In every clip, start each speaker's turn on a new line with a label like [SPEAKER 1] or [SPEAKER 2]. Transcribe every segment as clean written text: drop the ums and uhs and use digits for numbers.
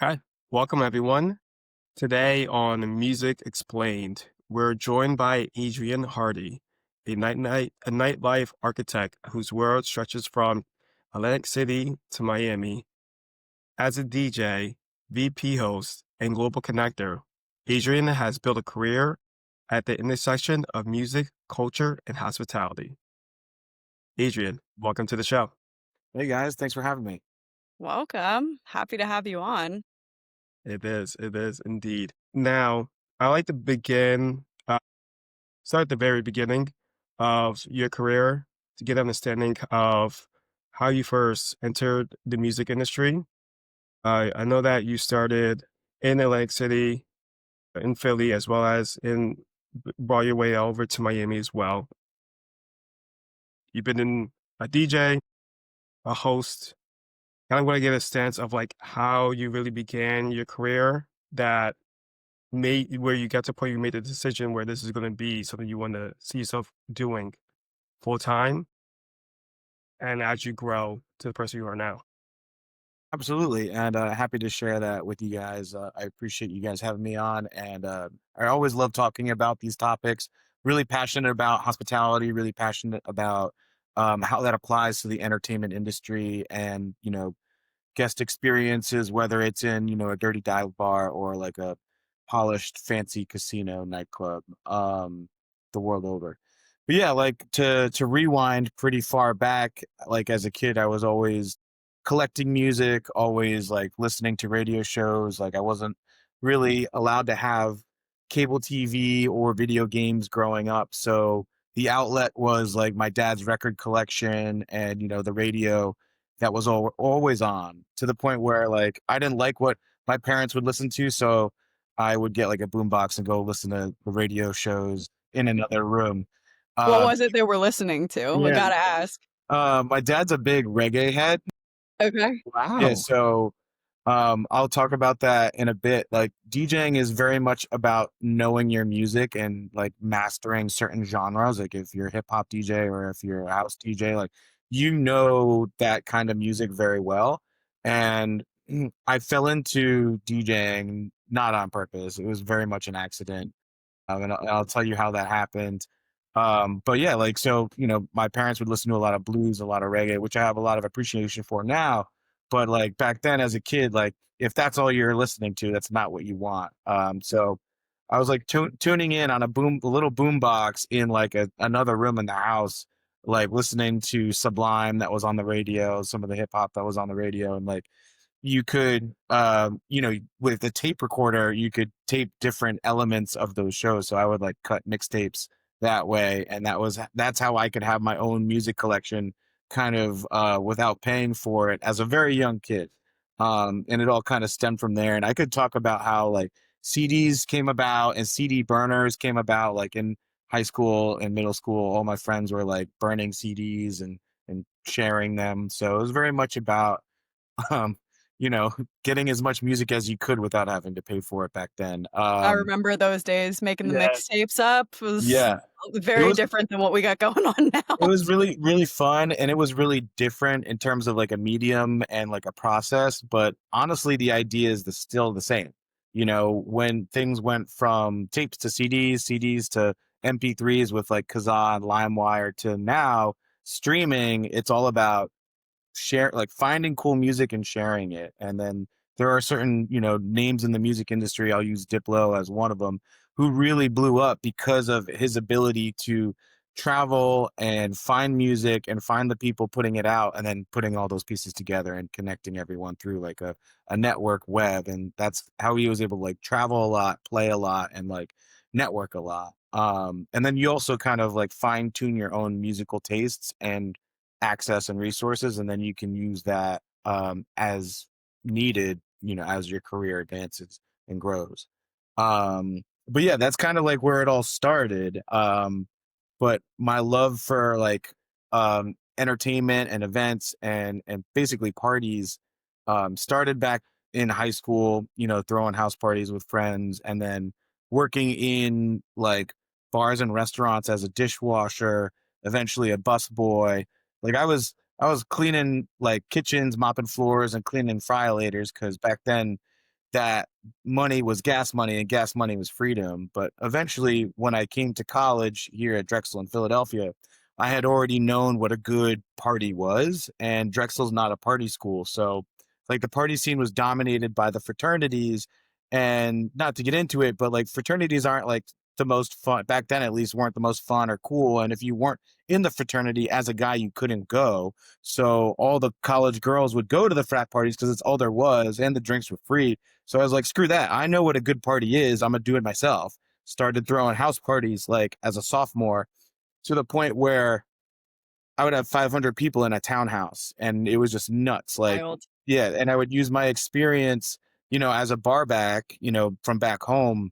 [SPEAKER 1] Okay. Welcome, everyone. Today on Music Explained, we're joined by Adrian Hardy, a nightlife architect whose world stretches from Atlantic City to Miami. As a DJ, VP host, and global connector, Adrian has built a career at the intersection of music, culture, and hospitality. Adrian, welcome to the show.
[SPEAKER 2] Hey guys, thanks for having me.
[SPEAKER 3] Welcome. Happy to have you on.
[SPEAKER 1] It is indeed. Now, I like to begin start at the very beginning of your career to get an understanding of how you first entered the music industry. I know that you started in Atlantic City, in Philly, as well as brought your way over to Miami as well. You've been in a DJ, a host. Kind of want to get a sense of like how you really began your career that made where you got to a point you made a decision where this is going to be something you want to see yourself doing full time and as you grow to the person you are now.
[SPEAKER 2] Absolutely, and happy to share that with you guys. I appreciate you guys having me on, and I always love talking about these topics. Really passionate about hospitality. Really passionate about how that applies to the entertainment industry, and guest experiences, whether it's in a dirty dive bar or like a polished, fancy casino nightclub, the world over. But yeah, like to rewind pretty far back, like as a kid, I was always collecting music, always like listening to radio shows. Like I wasn't really allowed to have cable TV or video games growing up. So the outlet was like my dad's record collection and, the radio that was always on, to the point where like I didn't like what my parents would listen to. So I would get like a boombox and go listen to the radio shows in another room.
[SPEAKER 3] What
[SPEAKER 2] Um,
[SPEAKER 3] was it they were listening to? I
[SPEAKER 2] yeah,
[SPEAKER 3] gotta ask.
[SPEAKER 2] my dad's a big reggae head.
[SPEAKER 3] Okay.
[SPEAKER 2] Yeah,
[SPEAKER 1] Wow.
[SPEAKER 2] so I'll talk about that in a bit. Like DJing is very much about knowing your music and like mastering certain genres. Like if you're a hip hop DJ or if you're a house DJ, like that kind of music very well. And I fell into DJing not on purpose. It was very much an accident. And I'll tell you how that happened. But yeah, like so, my parents would listen to a lot of blues, a lot of reggae, which I have a lot of appreciation for now. But like back then as a kid, like if that's all you're listening to, that's not what you want. So I was like tuning in on a little boom box in like another room in the house, like listening to Sublime that was on the radio, some of the hip hop that was on the radio, and like you could with the tape recorder you could tape different elements of those shows, so I would like cut mixtapes that way, and that's how I could have my own music collection kind of without paying for it as a very young kid. And it all kind of stemmed from there, and I could talk about how like CDs came about and CD burners came about. Like in high school and middle school, all my friends were like burning CDs and sharing them, so it was very much about um, you know, getting as much music as you could without having to pay for it back then.
[SPEAKER 3] I remember those days making the
[SPEAKER 2] Yeah,
[SPEAKER 3] mixtapes up was
[SPEAKER 2] yeah. It
[SPEAKER 3] very
[SPEAKER 2] was
[SPEAKER 3] different than what we got going on
[SPEAKER 2] it
[SPEAKER 3] now.
[SPEAKER 2] was really, really fun, and it was really different in terms of like a medium and like a process. But honestly, the idea is still the same. When things went from tapes to CDs, CDs to MP3s with like Kazaa and LimeWire to now streaming, it's all about finding cool music and sharing it. And then there are certain names in the music industry, I'll use Diplo as one of them, who really blew up because of his ability to travel and find music and find the people putting it out, and then putting all those pieces together and connecting everyone through like a network web. And that's how he was able to like travel a lot, play a lot, and like network a lot. And then you also kind of like fine tune your own musical tastes and access and resources, and then you can use that as needed, as your career advances and grows. But yeah, that's kind of like where it all started. But my love for like entertainment and events and basically parties started back in high school, throwing house parties with friends, and then working in like bars and restaurants as a dishwasher, eventually a busboy. Like I was cleaning like kitchens, mopping floors, and cleaning friolators, because back then that money was gas money and gas money was freedom. But eventually, when I came to college here at Drexel in Philadelphia, I had already known what a good party was, and Drexel's not a party school. So, like, the party scene was dominated by the fraternities. And not to get into it, but like fraternities aren't like the most fun back then, at least weren't the most fun or cool. And if you weren't in the fraternity as a guy, you couldn't go. So all the college girls would go to the frat parties because it's all there was, and the drinks were free. So I was like, screw that. I know what a good party is. I'm gonna do it myself. Started throwing house parties like as a sophomore, to the point where I would have 500 people in a townhouse, and it was just nuts. Like,
[SPEAKER 3] Wild.
[SPEAKER 2] yeah. And I would use my experience, as a bar back, from back home.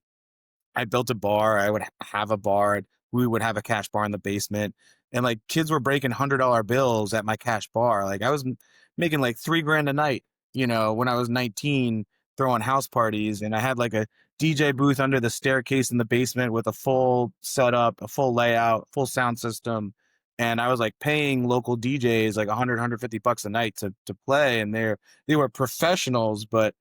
[SPEAKER 2] I built a bar. I would have a bar. We would have a cash bar in the basement, and like kids were breaking $100 bills at my cash bar. Like I was making like $3,000 a night, when I was 19, throwing house parties. And I had like a DJ booth under the staircase in the basement with a full setup, a full layout, full sound system. And I was like paying local DJs like 150 bucks a night to play. And they were professionals, but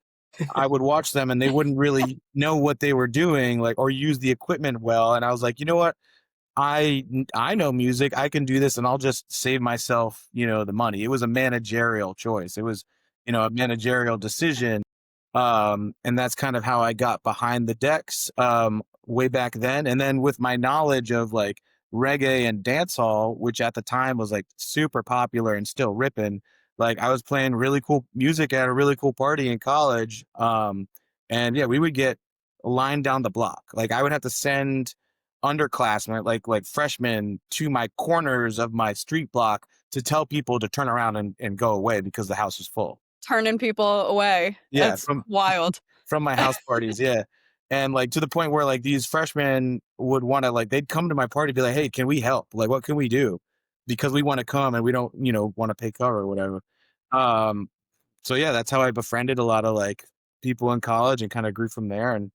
[SPEAKER 2] I would watch them and they wouldn't really know what they were doing, like, or use the equipment well. And I was like, you know what? I know music. I can do this, and I'll just save myself, the money. It was a managerial choice. It was, a managerial decision. And that's kind of how I got behind the decks way back then. And then with my knowledge of like reggae and dancehall, which at the time was like super popular and still ripping, like I was playing really cool music at a really cool party in college. And yeah, we would get lined down the block. Like I would have to send underclassmen, like freshmen, to my corners of my street block to tell people to turn around and go away because the house was full.
[SPEAKER 3] Turning people away.
[SPEAKER 2] Yeah,
[SPEAKER 3] That's wild.
[SPEAKER 2] From my house parties. Yeah. And like to the point where like these freshmen would want to, like, they'd come to my party, be like, hey, can we help? Like, what can we do? Because we want to come and we don't, want to pay cover or whatever. So yeah, that's how I befriended a lot of like people in college and kind of grew from there. And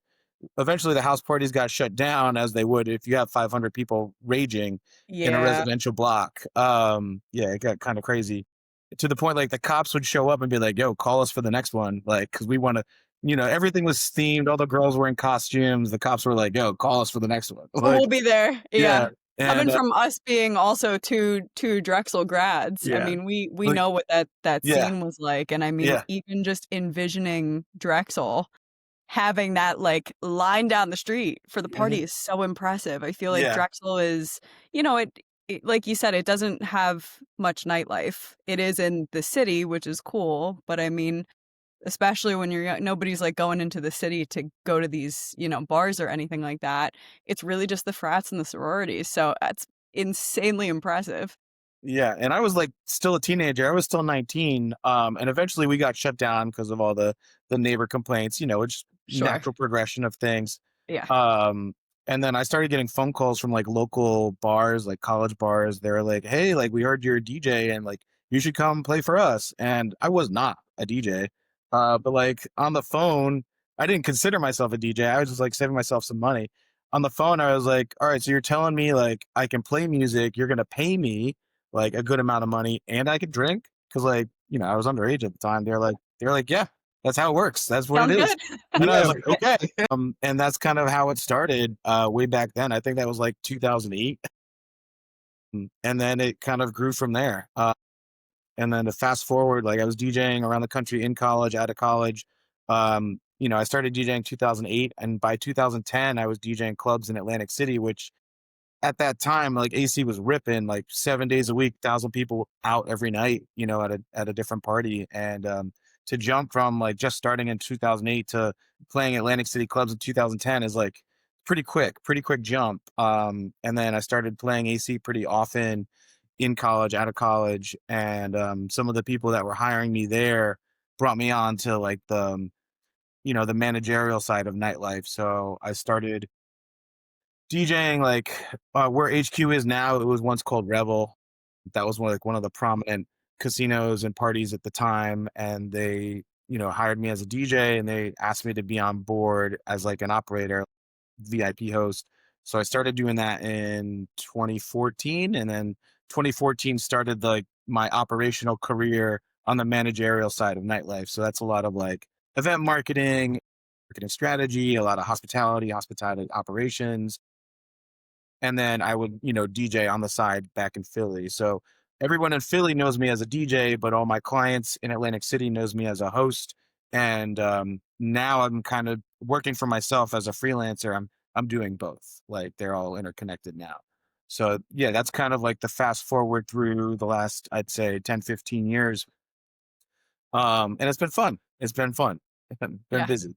[SPEAKER 2] eventually the house parties got shut down, as they would if you have 500 people raging in a
[SPEAKER 3] Yeah.
[SPEAKER 2] residential block. Yeah, it got kind of crazy, to the point like the cops would show up and be like, yo, call us for the next one. Like, cause we want to, everything was themed. All the girls were in costumes. The cops were like, yo, call us for the next one. Like,
[SPEAKER 3] We'll be there. Yeah.
[SPEAKER 2] And,
[SPEAKER 3] Coming from us being also two Drexel grads, I
[SPEAKER 1] Yeah.
[SPEAKER 3] mean, we
[SPEAKER 2] Like,
[SPEAKER 3] know what that
[SPEAKER 2] yeah.
[SPEAKER 3] scene was like. And I mean,
[SPEAKER 2] Yeah.
[SPEAKER 3] even just envisioning Drexel having that like line down the street for the party is so impressive. I feel like
[SPEAKER 2] Yeah.
[SPEAKER 3] Drexel is, it like you said, it doesn't have much nightlife. It is in the city, which is cool, but I mean, especially when you're young, nobody's like going into the city to go to these, bars or anything like that. It's really just the frats and the sororities. So that's insanely impressive.
[SPEAKER 2] Yeah, and I was like still a teenager. I was still 19. And eventually we got shut down because of all the neighbor complaints, it's
[SPEAKER 3] Sure.
[SPEAKER 2] natural progression of things.
[SPEAKER 3] Yeah.
[SPEAKER 2] And then I started getting phone calls from like local bars, like college bars. They're like, hey, like we heard you're a DJ and like you should come play for us. And I was not a DJ. But like on the phone, I didn't consider myself a DJ. I was just like saving myself some money. On the phone, I was like, all right, so you're telling me like I can play music, you're gonna pay me like a good amount of money, and I could drink? Because like, I was underage at the time. They're like, yeah, that's how it works. That's what
[SPEAKER 3] Sounds
[SPEAKER 2] it is.
[SPEAKER 3] good.
[SPEAKER 2] And I was like, okay. And that's kind of how it started way back then. I think that was like 2008. And then it kind of grew from there. And then to fast forward, like I was DJing around the country in college, out of college. I started DJing 2008, and by 2010, I was DJing clubs in Atlantic City, which at that time, like AC was ripping, like 7 days a week, 1,000 people out every night, at a different party. And to jump from like just starting in 2008 to playing Atlantic City clubs in 2010 is like pretty quick jump. And then I started playing AC pretty often in college, out of college, and some of the people that were hiring me there brought me on to like the managerial side of nightlife. So I started DJing like where HQ is now. It was once called Revel. That was one of the prominent casinos and parties at the time, and they hired me as a DJ, and they asked me to be on board as like an operator, VIP host. So I started doing that in 2014, and then 2014 started like my operational career on the managerial side of nightlife. So that's a lot of like event marketing, marketing strategy, a lot of hospitality operations, and then I would, DJ on the side back in Philly. So everyone in Philly knows me as a DJ, but all my clients in Atlantic City knows me as a host. And now I'm kind of working for myself as a freelancer. I'm doing both. Like they're all interconnected now. So yeah, that's kind of like the fast forward through the last, I'd say 10, 15 years. And it's been fun. It's been fun. Been
[SPEAKER 3] Yeah.
[SPEAKER 2] busy.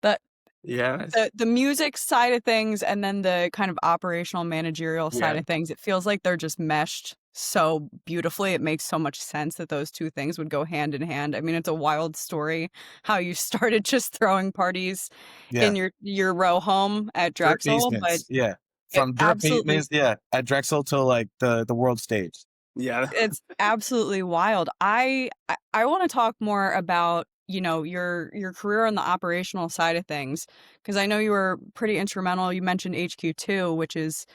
[SPEAKER 3] The
[SPEAKER 1] Yes.
[SPEAKER 3] the music side of things and then the kind of operational managerial side
[SPEAKER 1] Yeah.
[SPEAKER 3] of things, it feels like they're just meshed so beautifully. It makes so much sense that those two things would go hand in hand. I mean, it's a wild story how you started just throwing parties
[SPEAKER 2] Yeah.
[SPEAKER 3] in your row home at
[SPEAKER 2] Dirt
[SPEAKER 3] Drexel, but
[SPEAKER 2] basements. Yeah.
[SPEAKER 3] it
[SPEAKER 2] From dirt
[SPEAKER 3] absolutely
[SPEAKER 2] basements, yeah, at Drexel to like the world stage.
[SPEAKER 1] Yeah.
[SPEAKER 3] it's absolutely wild. I want to talk more about, your career on the operational side of things, because I know you were pretty instrumental. You mentioned HQ2, which is,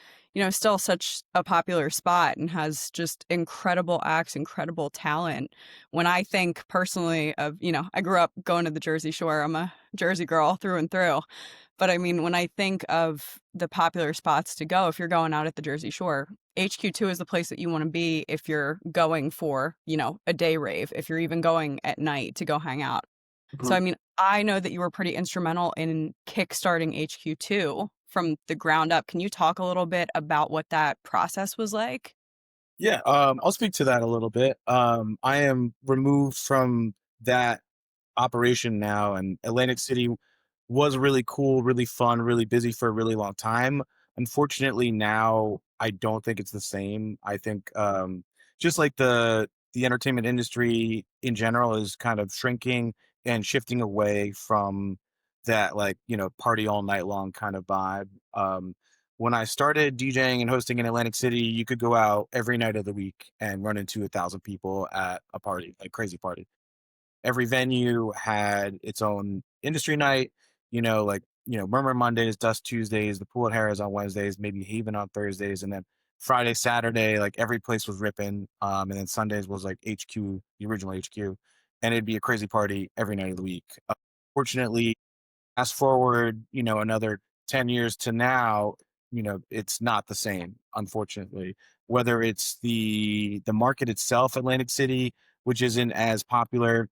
[SPEAKER 3] still such a popular spot and has just incredible acts, incredible talent. When I think personally of, I grew up going to the Jersey Shore. I'm a Jersey girl through and through. But I mean, when I think of the popular spots to go, if you're going out at the Jersey Shore, HQ2 is the place that you want to be if you're going for, a day rave, if you're even going at night to go hang out. So,
[SPEAKER 1] Mhm.
[SPEAKER 3] I mean, I know that you were pretty instrumental in kickstarting HQ2 from the ground up. Can you talk a little bit about what that process was like?
[SPEAKER 2] Yeah, I'll speak to that a little bit. I am removed from that operation now, and Atlantic City was really cool, really fun, really busy for a really long time. Unfortunately, now I don't think it's the same. I think just like the entertainment industry in general is kind of shrinking and shifting away from that, like, party all night long kind of vibe. When I started DJing and hosting in Atlantic City, you could go out every night of the week and run into 1,000 people at a party, like crazy party. Every venue had its own industry night, Murmur Mondays, Dust Tuesdays, the Pool at Harris on Wednesdays, maybe Haven on Thursdays, and then Friday, Saturday, like every place was ripping. And then Sundays was like HQ, the original HQ, and it'd be a crazy party every night of the week. Fortunately, fast forward, another 10 years to now, it's not the same, unfortunately. Whether it's the market itself, Atlantic City, which isn't as popular,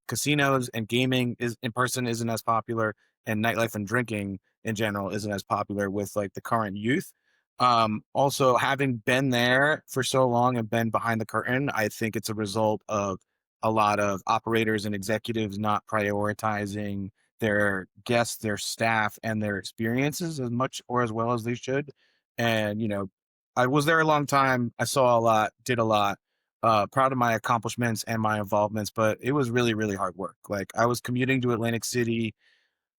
[SPEAKER 2] casinos and gaming is in person isn't as popular, and nightlife and drinking in general isn't as popular with like the current youth. Also, having been there for so long and been behind the curtain, I think it's a result of a lot of operators and executives not prioritizing their guests, their staff, and their experiences as much or as well as they should. And I was there a long time. I saw a lot, did a lot. Proud of my accomplishments and my involvements, but it was really, really hard work. Like I was commuting to Atlantic City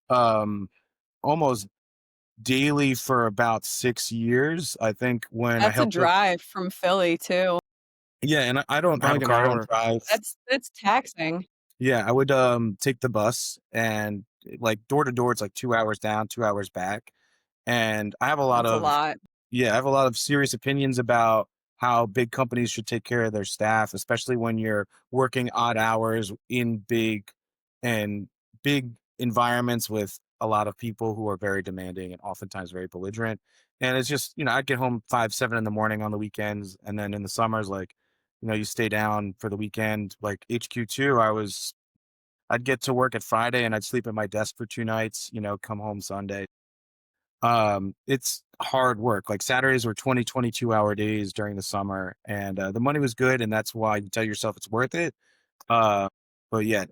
[SPEAKER 2] um, almost daily for about 6 years. I think when I
[SPEAKER 3] That's a
[SPEAKER 2] helped with,
[SPEAKER 3] drive from Philly too.
[SPEAKER 2] yeah, and I don't have a
[SPEAKER 1] Like an
[SPEAKER 2] car, I don't
[SPEAKER 1] hour.
[SPEAKER 2] drive.
[SPEAKER 3] That's taxing.
[SPEAKER 2] Yeah, I would take the bus and like door to door, it's like 2 hours down, 2 hours back. And I have a lot
[SPEAKER 3] That's a
[SPEAKER 2] of
[SPEAKER 3] lot.
[SPEAKER 2] Yeah, I have a lot of serious opinions about how big companies should take care of their staff, especially when you're working odd hours in and big environments with a lot of people who are very demanding and oftentimes very belligerent. And it's just, I'd get home 5, 7 in the morning on the weekends. And then in the summers, like, you stay down for the weekend. Like HQ2, I'd get to work at Friday and I'd sleep at my desk for 2 nights, come home Sunday. It's hard work. Like Saturdays were 20, 22-hour days during the summer, and the money was good, and that's why you tell yourself it's worth it. Uh, but yeah,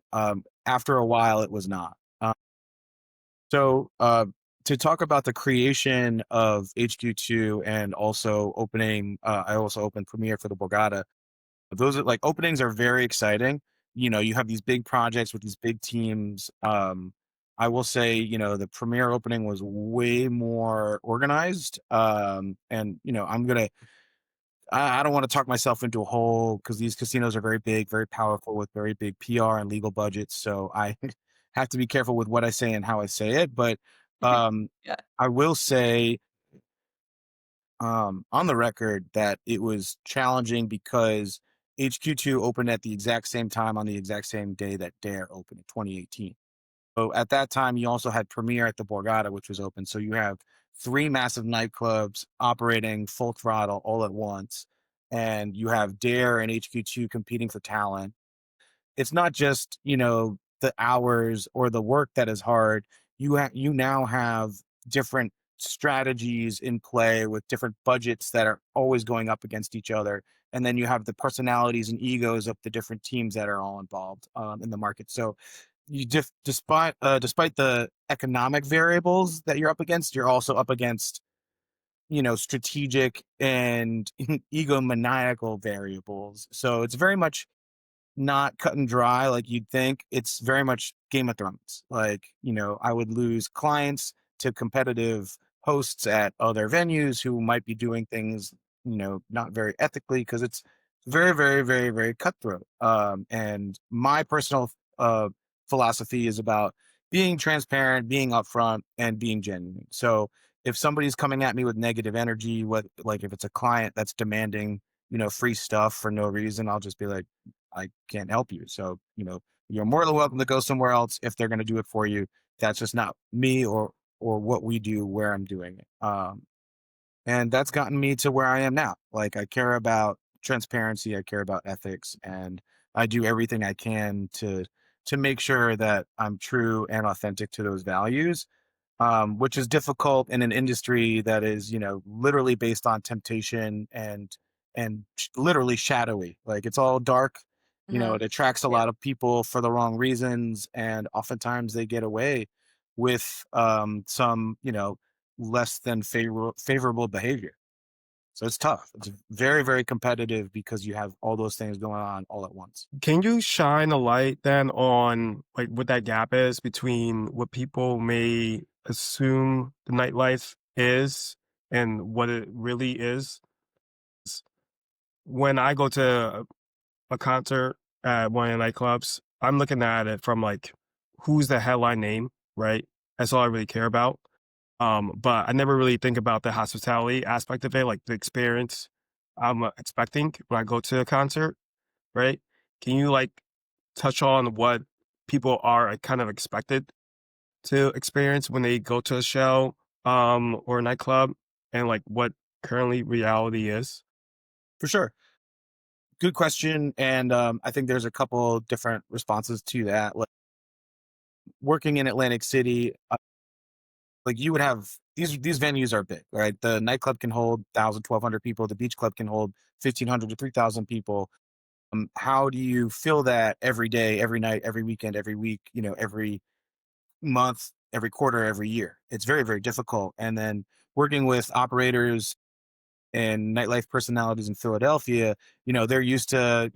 [SPEAKER 2] after a while, it was not. So to talk about the creation of HQ2 and also opening, I also opened Premiere for the Borgata. Those are like openings are very exciting. You have these big projects with these big teams. I will say, the premiere opening was way more organized. And I don't want to talk myself into a hole because these casinos are very big, very powerful with very big PR and legal budgets. So I have to be careful with what I say and how I say it. But um,
[SPEAKER 3] Yeah.
[SPEAKER 2] I will say on the record that it was challenging because HQ2 opened at the exact same time on the exact same day that Dare opened in 2018. So at that time, you also had Premiere at the Borgata, which was open. So you have three massive nightclubs operating full throttle all at once. And you have Dare and HQ2 competing for talent. It's not just, the hours or the work that is hard. You now have different strategies in play with different budgets that are always going up against each other. And then you have the personalities and egos of the different teams that are all involved in the market. So despite the economic variables that you're up against, you're also up against, strategic and egomaniacal variables. So it's very much not cut and dry like you'd think. It's very much Game of Thrones. Like, I would lose clients to competitive hosts at other venues who might be doing things, not very ethically, because it's very, very, very, very cutthroat. And my personal philosophy is about being transparent, being upfront, and being genuine. So if somebody's coming at me with negative energy, like if it's a client that's demanding, free stuff for no reason, I'll just be like, I can't help you. So, you're more than welcome to go somewhere else if they're going to do it for you. That's just not me or what we do where I'm doing it. And that's gotten me to where I am now. Like, I care about transparency, I care about ethics, and I do everything I can to make sure that I'm true and authentic to those values, which is difficult in an industry that is, literally based on temptation and literally shadowy. Like, it's all dark.
[SPEAKER 3] Mhm.
[SPEAKER 2] It attracts a
[SPEAKER 3] Yeah.
[SPEAKER 2] lot of people for the wrong reasons, and oftentimes they get away with some, less than favorable behavior. So it's tough. It's very, very competitive because you have all those things going on all at once.
[SPEAKER 1] Can you shine a light then on like what that gap is between what people may assume the nightlife is and what it really is? When I go to a concert at one of the nightclubs, I'm looking at it from like who's the headline name, right? That's all I really care about. But I never really think about the hospitality aspect of it, like the experience I'm expecting when I go to a concert, right? Can you like touch on what people are kind of expected to experience when they go to a show or a nightclub and like what currently reality is?
[SPEAKER 2] For sure. Good question. And I think there's a couple different responses to that. Like, working in Atlantic City, like, you would have these venues are big, right? The nightclub can hold 1,000, 1,200 people. The beach club can hold 1,500 to 3,000 people. How do you fill that every day, every night, every weekend, every week, every month, every quarter, every year? It's very, very difficult. And then working with operators and nightlife personalities in Philadelphia, they're used to,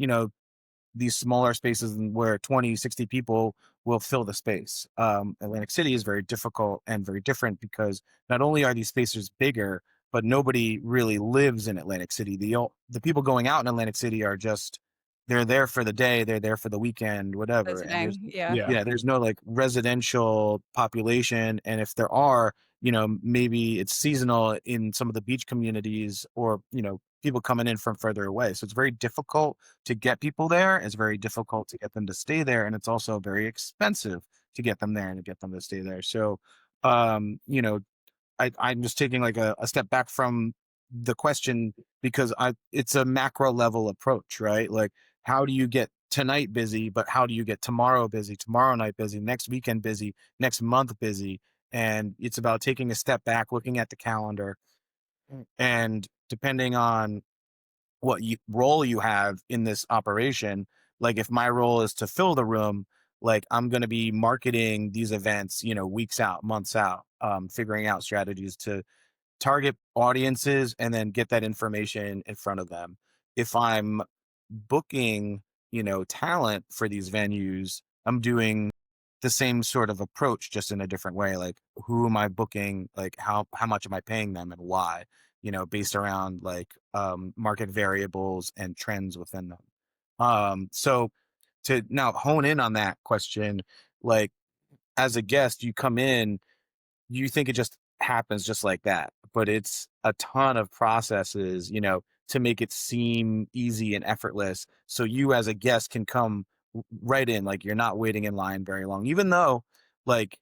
[SPEAKER 2] these smaller spaces where 20, 60 people will fill the space. Atlantic City is very difficult and very different because not only are these spaces bigger, but nobody really lives in Atlantic City. The people going out in Atlantic City are just, they're there for the day, they're there for the weekend, whatever. And
[SPEAKER 3] Visiting. Yeah.
[SPEAKER 1] Yeah.
[SPEAKER 2] yeah, there's no like residential population. And if there are, maybe it's seasonal in some of the beach communities or, people coming in from further away. So it's very difficult to get people there. It's very difficult to get them to stay there. And it's also very expensive to get them there and to get them to stay there. So, um, you know, I'm just taking like a step back from the question because it's a macro level approach, right? Like, how do you get tonight busy, but how do you get tomorrow busy, tomorrow night busy, next weekend busy, next month busy? And it's about taking a step back, looking at the calendar, and depending on what role you have in this operation. Like, if my role is to fill the room, like, I'm going to be marketing these events, weeks out, months out, figuring out strategies to target audiences and then get that information in front of them. If I'm booking, talent for these venues, I'm doing the same sort of approach, just in a different way. Like, who am I booking? Like, how much am I paying them and why? Based around like market variables and trends within them. So to now hone in on that question, like, as a guest, you come in, you think it just happens just like that, but it's a ton of processes, to make it seem easy and effortless. So you as a guest can come right in, like, you're not waiting in line very long, even though Like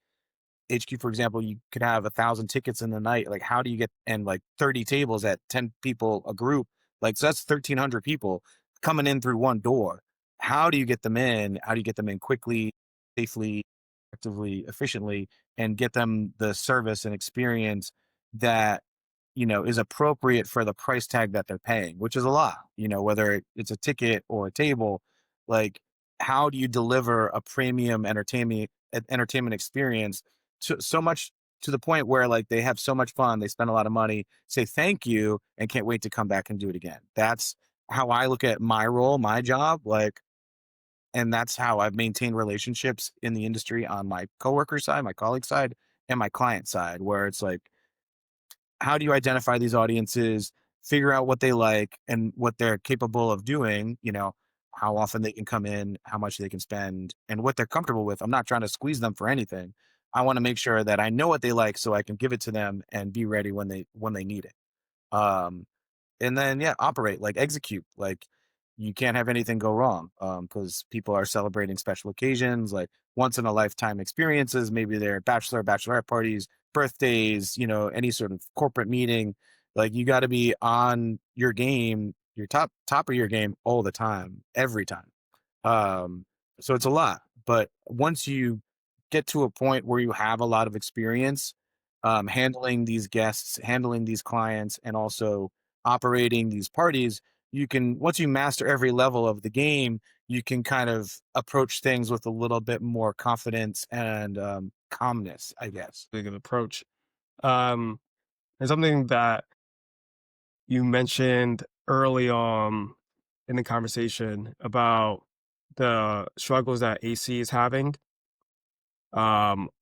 [SPEAKER 2] HQ, for example, you could have 1,000 tickets in the night. Like, how do you get, and like 30 tables at 10 people a group? Like, so that's 1,300 people coming in through one door. How do you get them in? How do you get them in quickly, safely, effectively, efficiently, and get them the service and experience that, is appropriate for the price tag that they're paying, which is a lot, whether it's a ticket or a table. Like, how do you deliver a premium entertainment experience so much to the point where like they have so much fun, they spend a lot of money, say thank you, and can't wait to come back and do it again? That's how I look at my role, my job. Like, and that's how I've maintained relationships in the industry on my coworker side, my colleague side, and my client side, where it's like, how do you identify these audiences, figure out what they like and what they're capable of doing, how often they can come in, how much they can spend, and what they're comfortable with. I'm not trying to squeeze them for anything. I want to make sure that I know what they like so I can give it to them and be ready when they need it. Um, and then yeah, operate, like execute. Like, you can't have anything go wrong, because people are celebrating special occasions, like once in a lifetime experiences. Maybe they're bachelorette parties, birthdays, any sort of corporate meeting. Like, you got to be on your game, your top of your game all the time, every time. um so it's a lot, but once you get to a point where you have a lot of experience, handling these guests, handling these clients, and also operating these parties, you can, once you master every level of the game, you can kind of approach things with a little bit more confidence and calmness, I guess.
[SPEAKER 1] Big of approach. Um, and something that you mentioned early on in the conversation about the struggles that AC is having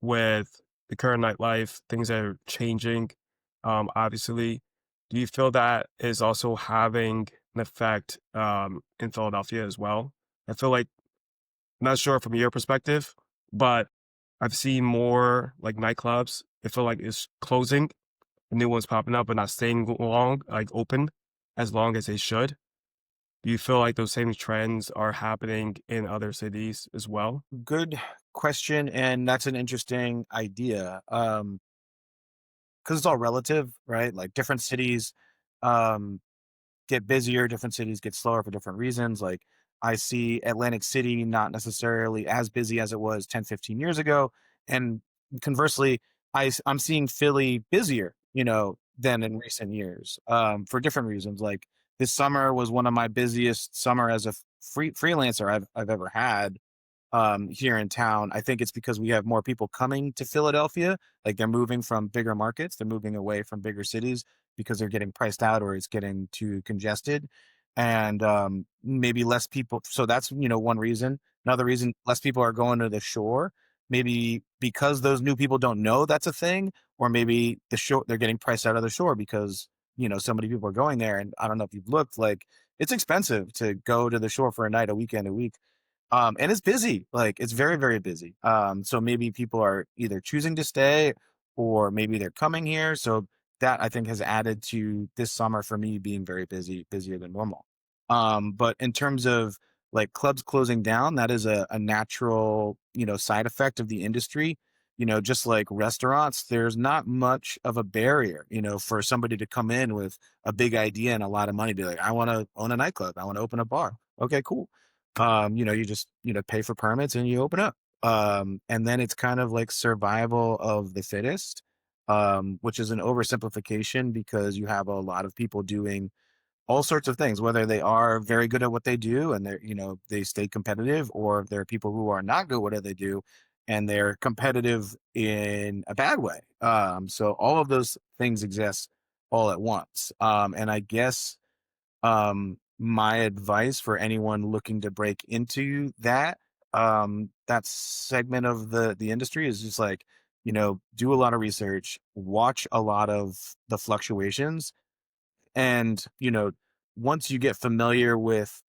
[SPEAKER 1] with the current nightlife, things that are changing. Obviously, do you feel that is also having an effect in Philadelphia as well? I feel like, I'm not sure from your perspective, but I've seen more like nightclubs. I feel like it's closing, the new ones popping up, but not staying long, like open as long as they should. Do you feel like those same trends are happening in other cities as well?
[SPEAKER 2] Good question, and that's an interesting idea. Because it's all relative, right? Like, different cities um get busier, different cities get slower for different reasons. Like, I see Atlantic City not necessarily as busy as it was 10, 15 years ago. And conversely, I'm seeing Philly busier, than in recent years, for different reasons. Like, this summer was one of my busiest summer as a freelancer I've ever had, here in town. I think it's because we have more people coming to Philadelphia. Like, they're moving from bigger markets, they're moving away from bigger cities because they're getting priced out or it's getting too congested. And maybe less people. So that's, one reason. Another reason, less people are going to the shore. Maybe because those new people don't know that's a thing, or maybe the shore, they're getting priced out of the shore because, so many people are going there. And I don't know if you've looked, like, it's expensive to go to the shore for a night, a weekend, a week. And it's busy. Like, it's very, very busy. So maybe people are either choosing to stay or maybe they're coming here. So that, I think, has added to this summer for me being very busy, busier than normal. But in terms of like clubs closing down, that is a natural, side effect of the industry. Just like restaurants, there's not much of a barrier, for somebody to come in with a big idea and a lot of money, be like, I want to own a nightclub, I want to open a bar. Okay, cool. You just, pay for permits and you open up. And then it's kind of like survival of the fittest, which is an oversimplification because you have a lot of people doing all sorts of things, whether they are very good at what they do and they're, they stay competitive, or there are people who are not good at what they do and they're competitive in a bad way. So all of those things exist all at once. And I guess my advice for anyone looking to break into that segment of the industry is just like, do a lot of research, watch a lot of the fluctuations, and once you get familiar with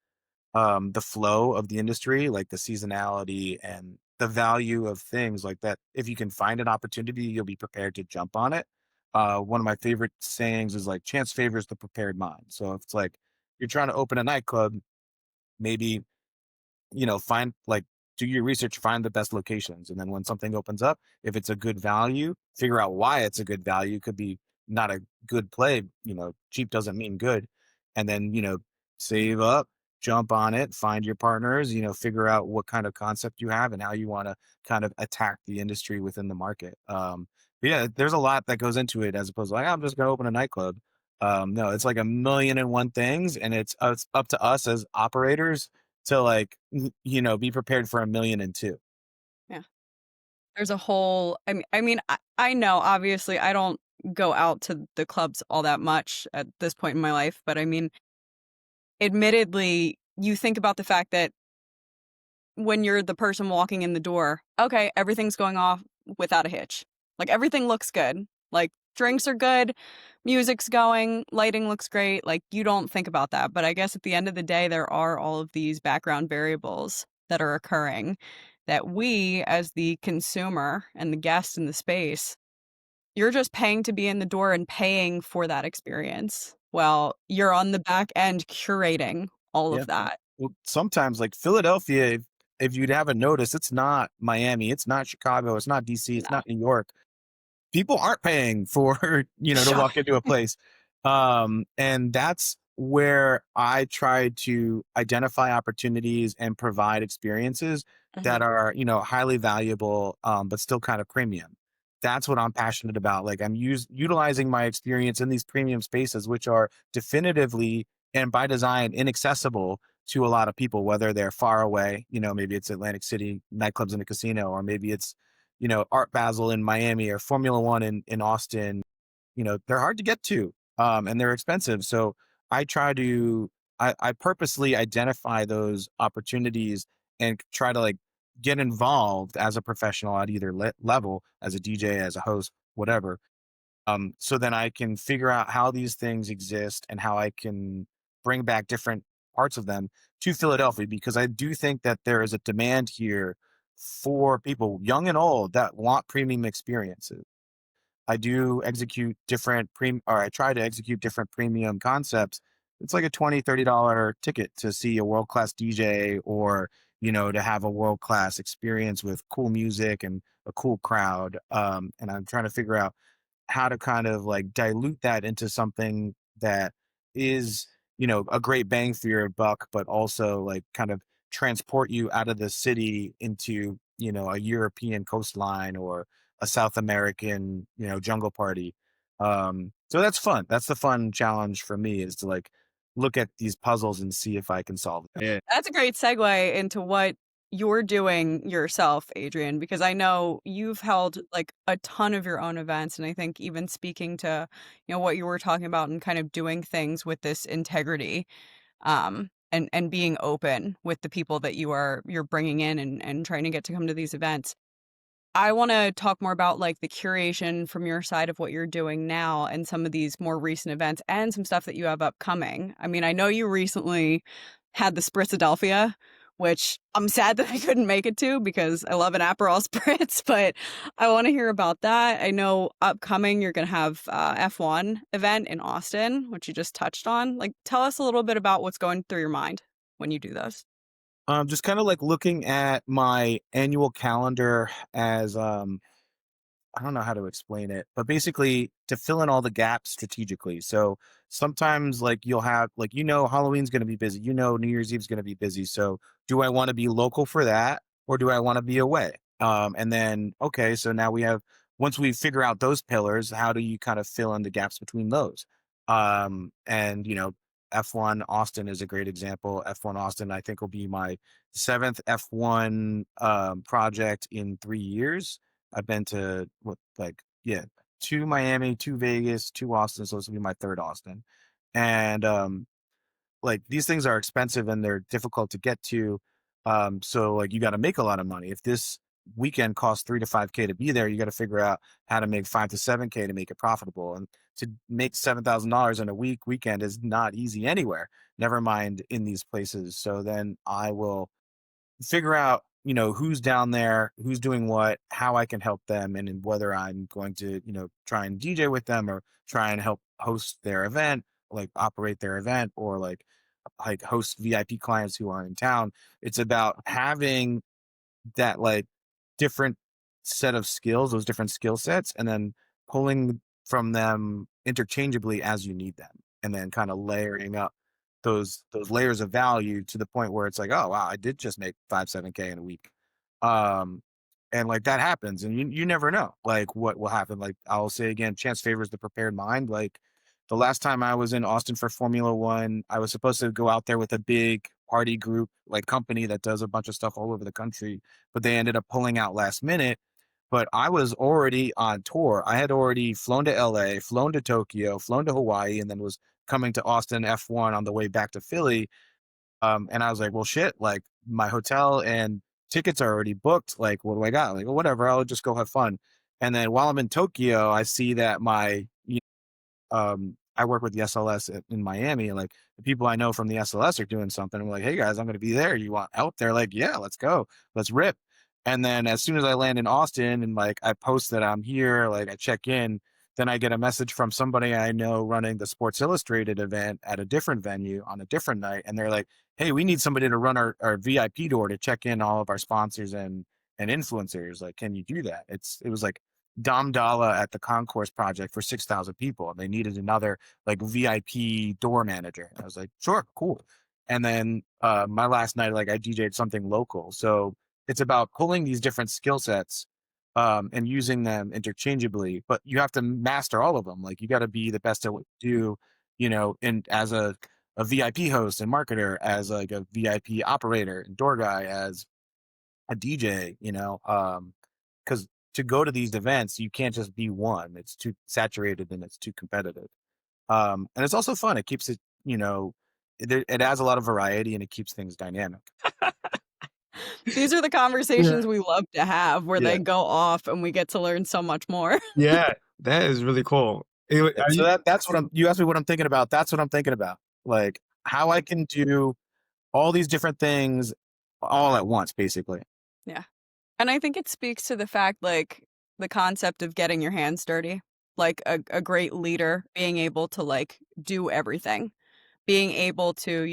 [SPEAKER 2] the flow of the industry, like the seasonality and the value of things like that, if you can find an opportunity, you'll be prepared to jump on it. One of my favorite sayings is like, chance favors the prepared mind. So if it's like you're trying to open a nightclub, maybe, find like do your research, find the best locations. And then when something opens up, if it's a good value, figure out why it's a good value. Could be not a good play, cheap doesn't mean good. And then, save up, jump on it, find your partners, figure out what kind of concept you have and how you want to kind of attack the industry within the market. But yeah, there's a lot that goes into it as opposed to like, I'm just going to open a nightclub. No, it's like a million and one things, and it's up to us as operators to like, be prepared for a million and two.
[SPEAKER 3] Yeah. There's a whole, I know obviously I don't go out to the clubs all that much at this point in my life, but I mean, admittedly, you think about the fact that when you're the person walking in the door, okay, everything's going off without a hitch. Like everything looks good. Like drinks are good, music's going, lighting looks great. Like you don't think about that. But I guess at the end of the day, there are all of these background variables that are occurring that we, as the consumer and the guest in the space, you're just paying to be in the door and paying for that experience. Well, you're on the back end curating all
[SPEAKER 2] Yeah.
[SPEAKER 3] of that.
[SPEAKER 2] Well, sometimes like Philadelphia, if you'd haven't noticed, it's not Miami, it's not Chicago, it's not DC, it's
[SPEAKER 3] No.
[SPEAKER 2] not New York. People aren't paying for, to
[SPEAKER 3] Sure.
[SPEAKER 2] walk into a place. And that's where I try to identify opportunities and provide experiences that are, highly valuable, but still kind of premium. That's what I'm passionate about. Like I'm utilizing my experience in these premium spaces, which are definitively and by design inaccessible to a lot of people, whether they're far away, maybe it's Atlantic City nightclubs and a casino, or maybe it's, Art Basel in Miami or Formula One in Austin. They're hard to get to, and they're expensive. So I try to, I purposely identify those opportunities and try to like get involved as a professional at either level, as a DJ, as a host, whatever. So then I can figure out how these things exist and how I can bring back different parts of them to Philadelphia, because I do think that there is a demand here for people, young and old, that want premium experiences. I do execute different or I try to execute different premium concepts. It's like a $20, $30 ticket to see a world-class DJ, or, to have a world-class experience with cool music and a cool crowd. And I'm trying to figure out how to kind of like dilute that into something that is, a great bang for your buck, but also like kind of transport you out of the city into, a European coastline or a South American, jungle party. So that's fun. That's the fun challenge for me, is to like look at these puzzles and see if I can solve it.
[SPEAKER 1] Yeah.
[SPEAKER 3] That's a great segue into what you're doing yourself, Adrian, because I know you've held like a ton of your own events. And I think even speaking to, what you were talking about and kind of doing things with this integrity, and being open with the people that you're bringing in and trying to get to come to these events. I want to talk more about like the curation from your side of what you're doing now and some of these more recent events and some stuff that you have upcoming. I mean, I know you recently had the Spritzadelphia, which I'm sad that I couldn't make it to because I love an Aperol Spritz, but I want to hear about that. I know upcoming you're going to have F1 event in Austin, which you just touched on. Like, tell us a little bit about what's going through your mind when you do those.
[SPEAKER 2] Just kind of like looking at my annual calendar as I don't know how to explain it, but basically to fill in all the gaps strategically. So sometimes like you'll have like, Halloween's going to be busy, New Year's Eve's going to be busy. So do I want to be local for that, or do I want to be away? And then, okay, so now once we figure out those pillars, how do you kind of fill in the gaps between those? And F1 Austin is a great example. F1 Austin, I think, will be my seventh F1 project in 3 years. I've been to two Miami, two Vegas, two Austin. So this will be my third Austin. And like these things are expensive and they're difficult to get to. So like you got to make a lot of money. If this weekend costs 3 to 5K to be there, you got to figure out how to make 5 to 7K to make it profitable. And to make $7,000 in a weekend is not easy anywhere. Never mind in these places. So then I will figure out, who's down there, who's doing what, how I can help them, and whether I'm going to, try and DJ with them or try and help host their event, like operate their event, or like host VIP clients who are in town. It's about having that like different set of skills, those different skill sets, and then pulling from them interchangeably as you need them, and then kind of layering up those layers of value to the point where it's like, oh wow, I did just make 5-7K in a week. Um, and like that happens, and you never know like what will happen. Like I'll say again, chance favors the prepared mind. Like the last time I was in Austin for Formula One, I was supposed to go out there with a big party group, like company that does a bunch of stuff all over the country, but they ended up pulling out last minute. But I was already on tour. I had already flown to LA, flown to Tokyo, flown to Hawaii, and then was coming to Austin F1 on the way back to Philly. And I was like, well, shit, like my hotel and tickets are already booked. Like, what do I got? Like, well, whatever, I'll just go have fun. And then while I'm in Tokyo, I see that I work with the SLS in Miami, and like the people I know from the SLS are doing something. I'm like, hey guys, I'm going to be there. You want help? They're like, yeah, let's go, let's rip. And then as soon as I land in Austin and like I post that I'm here, like I check in, then I get a message from somebody I know running the Sports Illustrated event at a different venue on a different night, and they're like, hey, we need somebody to run our VIP door to check in all of our sponsors and influencers. Like, can you do that? It was like Dom Dalla at the Concourse Project for 6,000 people, and they needed another like VIP door manager. I was like, sure, cool. And then my last night, like I DJ'd something local. So it's about pulling these different skill sets and using them interchangeably, but you have to master all of them. Like you got to be the best at what you do, and as a VIP host and marketer, as like a VIP operator and door guy, as a DJ, because to go to these events, you can't just be one. It's too saturated and it's too competitive. And it's also fun. It keeps it, it adds a lot of variety and it keeps things dynamic.
[SPEAKER 3] These are the conversations we love to have where
[SPEAKER 2] Yeah.
[SPEAKER 3] they go off and we get to learn so much more.
[SPEAKER 1] Yeah, that is really cool.
[SPEAKER 2] So that's what you asked me what I'm thinking about. That's what I'm thinking about. Like how I can do all these different things all at once, basically.
[SPEAKER 3] Yeah. And I think it speaks to the fact, like, the concept of getting your hands dirty. Like, a great leader being able to, like, do everything. Being able to,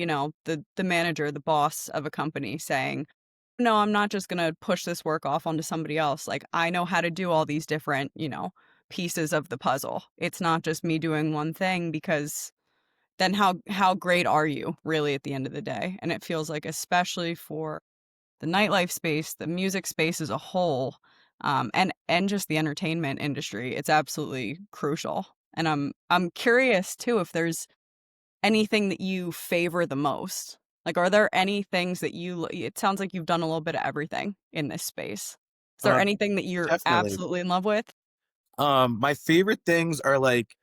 [SPEAKER 3] the manager, the boss of a company saying, no, I'm not just going to push this work off onto somebody else. Like, I know how to do all these different, pieces of the puzzle. It's not just me doing one thing, because then how great are you really at the end of the day? And it feels like, especially for the nightlife space, the music space as a whole, and just the entertainment industry, it's absolutely crucial. And I'm curious too if there's anything that you favor the most. Like, are there any things that it sounds like you've done a little bit of everything in this space. Is there anything that you're
[SPEAKER 2] Definitely.
[SPEAKER 3] absolutely in love with?
[SPEAKER 2] My favorite things are like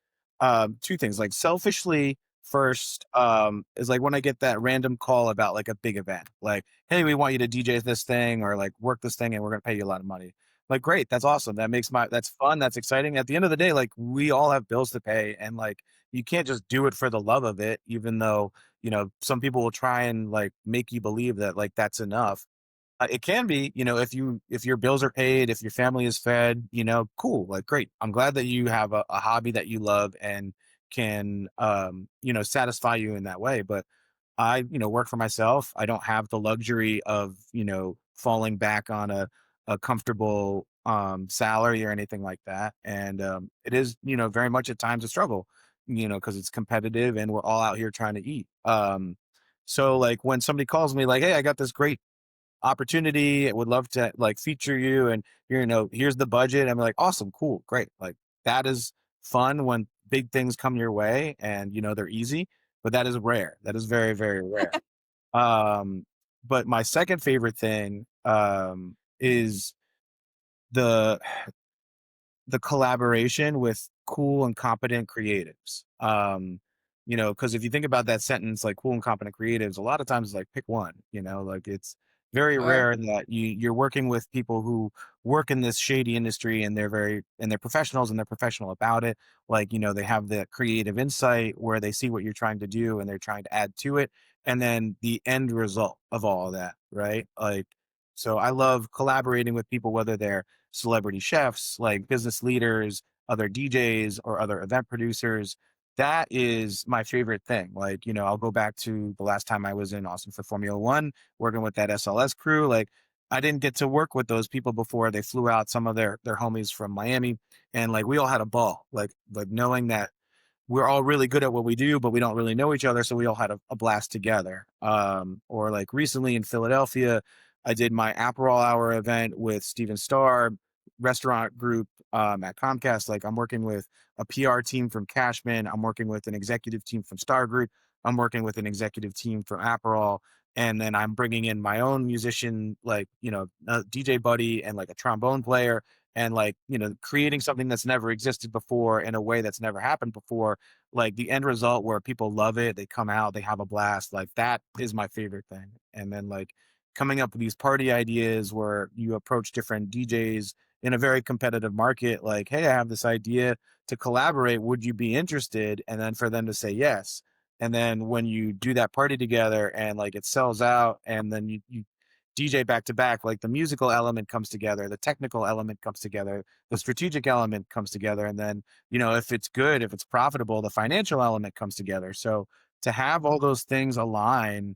[SPEAKER 2] two things. Like selfishly, first, is like when I get that random call about like a big event, like, hey, we want you to DJ this thing or like work this thing and we're gonna pay you a lot of money. Like, great, that's awesome. That's fun, that's exciting. At the end of the day, like we all have bills to pay, and like you can't just do it for the love of it, even though, some people will try and like make you believe that like that's enough. It can be, if your bills are paid, if your family is fed, cool, like great. I'm glad that you have a hobby that you love and can, satisfy you in that way. But I, work for myself. I don't have the luxury of, falling back on a comfortable salary or anything like that. And it is, very much at times a struggle, because it's competitive and we're all out here trying to eat. So like when somebody calls me like, hey, I got this great opportunity, would love to like feature you, and here's the budget, I'm like, awesome, cool, great. Like that is fun when big things come your way and they're easy, but that is rare. That is very, very rare. um but my second favorite thing is the the collaboration with cool and competent creatives. Because if you think about that sentence, like cool and competent creatives, a lot of times like pick one, like it's very
[SPEAKER 3] Sure.
[SPEAKER 2] rare that you're working with people who work in this shady industry and they're professionals and they're professional about it. Like, they have the creative insight where they see what you're trying to do and they're trying to add to it. And then the end result of all of that, right? Like, so I love collaborating with people, whether they're celebrity chefs, like business leaders, other DJs, or other event producers. That is my favorite thing. Like, I'll go back to the last time I was in Austin for Formula One, working with that SLS crew. Like, I didn't get to work with those people before. They flew out some of their homies from Miami, and like we all had a ball, like knowing that we're all really good at what we do, but we don't really know each other. So we all had a blast together. Or like recently in Philadelphia, I did my Aperol Hour event with Steven Starr restaurant group at Comcast. Like I'm working with a PR team from Cashman. I'm working with an executive team from Star Group. I'm working with an executive team from Aperol. And then I'm bringing in my own musician, like, a DJ buddy and like a trombone player, and like, creating something that's never existed before in a way that's never happened before. Like the end result where people love it, they come out, they have a blast. Like that is my favorite thing. And then like coming up with these party ideas where you approach different DJs in a very competitive market, like, hey, I have this idea to collaborate, would you be interested? And then for them to say yes. And then when you do that party together and like it sells out, and then you DJ back to back, like the musical element comes together, the technical element comes together, the strategic element comes together. And then, if it's good, if it's profitable, the financial element comes together. So to have all those things align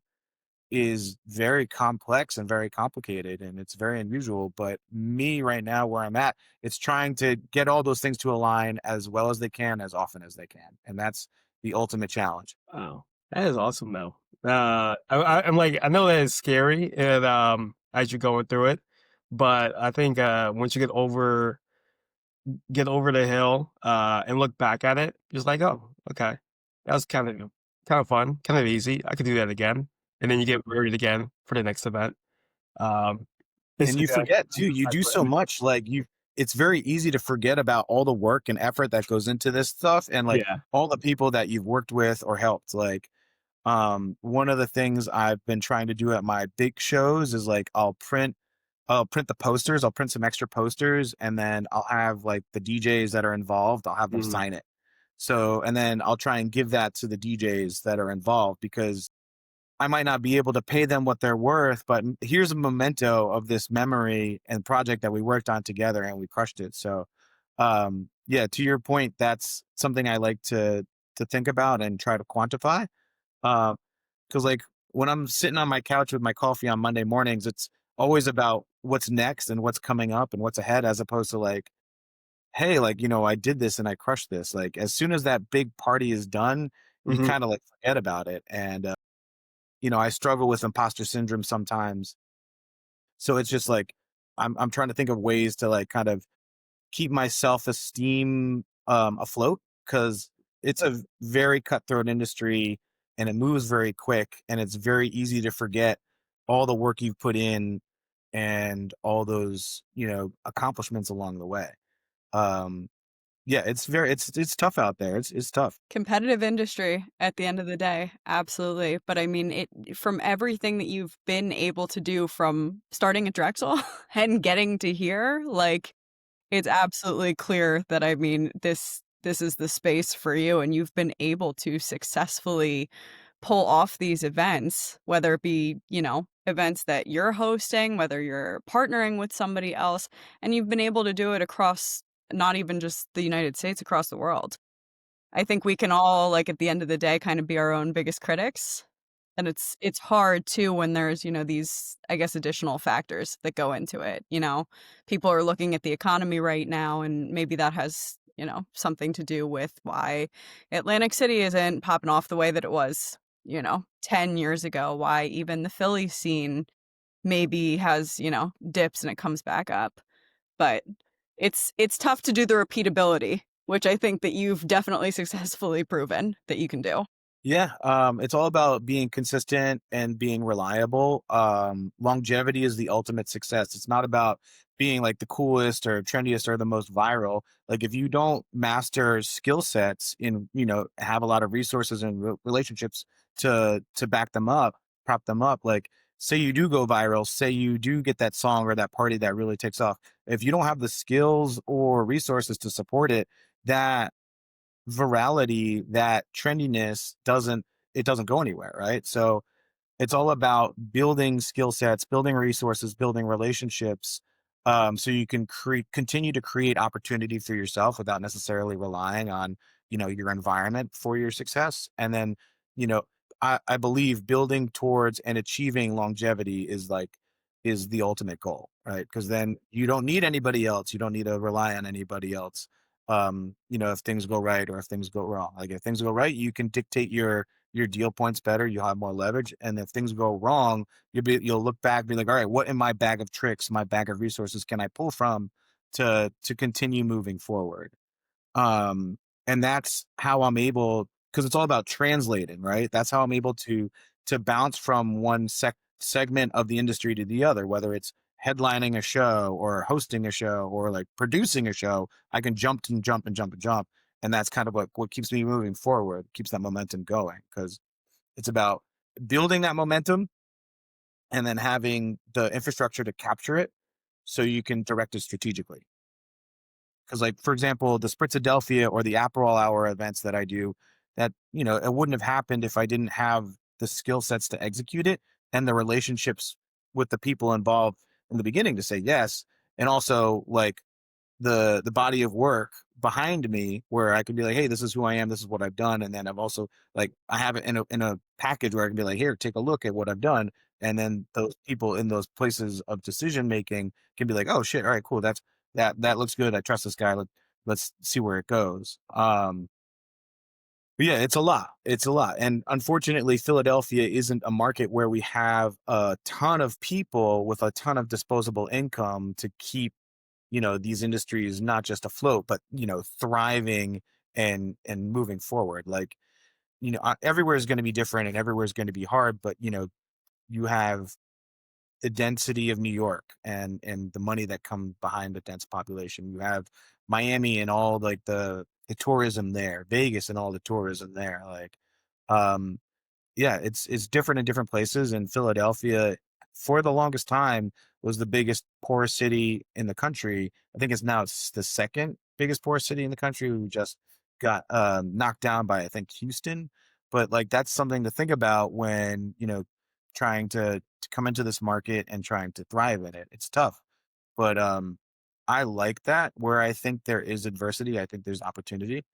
[SPEAKER 2] is very complex and very complicated, and it's very unusual. But me right now, where I'm at, it's trying to get all those things to align as well as they can, as often as they can. And that's the ultimate challenge.
[SPEAKER 1] Wow, that is awesome though. I'm like, I know that it's scary and as you're going through it, but I think once you get over the hill and look back at it, just like, oh, okay, that was kind of fun, kind of easy. I could do that again, and then you get worried again for the next event. Um, it's
[SPEAKER 2] And you forget too, you do so much, like it's very easy to forget about all the work and effort that goes into this stuff, and like
[SPEAKER 1] yeah.
[SPEAKER 2] all the people that you've worked with or helped. Like one of the things I've been trying to do at my big shows is like I'll print the posters, I'll print some extra posters, and then I'll have like the DJs that are involved, I'll have them
[SPEAKER 1] Mm,
[SPEAKER 2] sign it. So, and then I'll try and give that to the DJs that are involved, because I might not be able to pay them what they're worth, but here's a memento of this memory and project that we worked on together and we crushed it. So, yeah, to your point, that's something I like to think about and try to quantify. Because like when I'm sitting on my couch with my coffee on Monday mornings, it's always about what's next and what's coming up and what's ahead, as opposed to like, hey, like, I did this and I crushed this. Like as soon as that big party is done, you
[SPEAKER 1] mhm.
[SPEAKER 2] kind of like forget about it. And I struggle with imposter syndrome sometimes. So it's just like I'm trying to think of ways to like kind of keep my self-esteem afloat, because it's a very cutthroat industry and it moves very quick, and it's very easy to forget all the work you've put in and all those, accomplishments along the way. Um yeah, it's tough out there. It's tough.
[SPEAKER 3] Competitive industry at the end of the day, absolutely. But I mean, from everything that you've been able to do from starting at Drexel and getting to here, like it's absolutely clear that I mean, this is the space for you, and you've been able to successfully pull off these events, whether it be, events that you're hosting, whether you're partnering with somebody else, and you've been able to do it across not even just the United States, across the world. I think we can all, like, at the end of the day, kind of be our own biggest critics, and it's hard too when there's, these, I guess, additional factors that go into it, People are looking at the economy right now, and maybe that has, something to do with why Atlantic City isn't popping off the way that it was, 10 years ago, why even the Philly scene maybe has, dips and it comes back up. But it's tough to do the repeatability, which I think that you've definitely successfully proven that you can do.
[SPEAKER 2] Yeah, it's all about being consistent and being reliable. Longevity is the ultimate success. It's not about being like the coolest or trendiest or the most viral. Like if you don't master skill sets in, have a lot of resources and relationships to back them up, prop them up. Like say you do go viral, say you do get that song or that party that really takes off. If you don't have the skills or resources to support it, that virality, that trendiness doesn't go anywhere, right? So it's all about building skill sets, building resources, building relationships, so you can continue to create opportunity for yourself without necessarily relying on, your environment for your success. And then, you know, I believe building towards and achieving longevity is like is the ultimate goal, right? Because then you don't need anybody else. You don't need to rely on anybody else. If things go right or if things go wrong. Like if things go right, you can dictate your deal points better. You'll have more leverage. And if things go wrong, you'll look back, be like, all right, what in my bag of tricks, my bag of resources can I pull from to continue moving forward? Um, and that's how I'm able, because it's all about translating, right? That's how I'm able to bounce from one segment of the industry to the other, whether it's headlining a show or hosting a show or like producing a show. I can jump and jump and jump and jump. And that's kind of what keeps me moving forward, keeps that momentum going, because it's about building that momentum and then having the infrastructure to capture it so you can direct it strategically. Because, like, for example, the Spritzadelphia or the Aperol Hour events that I do, that, it wouldn't have happened if I didn't have the skill sets to execute it and the relationships with the people involved in the beginning to say yes. And also, like, the body of work behind me where I can be like, hey, this is who I am, this is what I've done. And then I've also, like, I have it in a package where I can be like, here, take a look at what I've done. And then those people in those places of decision making can be like, oh shit, all right, cool. That looks good. I trust this guy. Let's see where it goes. But yeah, it's a lot. It's a lot. And unfortunately, Philadelphia isn't a market where we have a ton of people with a ton of disposable income to keep, these industries not just afloat, but, thriving and moving forward. Like, everywhere is going to be different and everywhere is going to be hard, but, you have the density of New York and the money that comes behind the dense population. You have Miami and all like the tourism there, Vegas and all the tourism there. Like, um, yeah, it's different in different places. And Philadelphia, for the longest time, was the biggest poorest city in the country. I think it's the second biggest poorest city in the country. We just got knocked down by, I think, Houston. But like that's something to think about when trying to come into this market and trying to thrive in it. It's tough, but I like that. Where I think there is adversity, I think there's opportunity.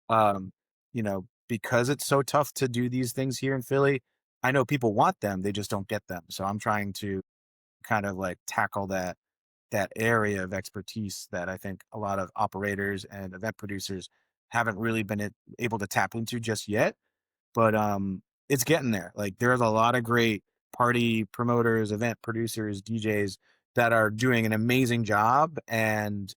[SPEAKER 2] Because it's so tough to do these things here in Philly, I know people want them, they just don't get them. So I'm trying to kind of like tackle that area of expertise that I think a lot of operators and event producers haven't really been able to tap into just yet. But it's getting there. Like there's a lot of great party promoters, event producers, DJs that are doing an amazing job. And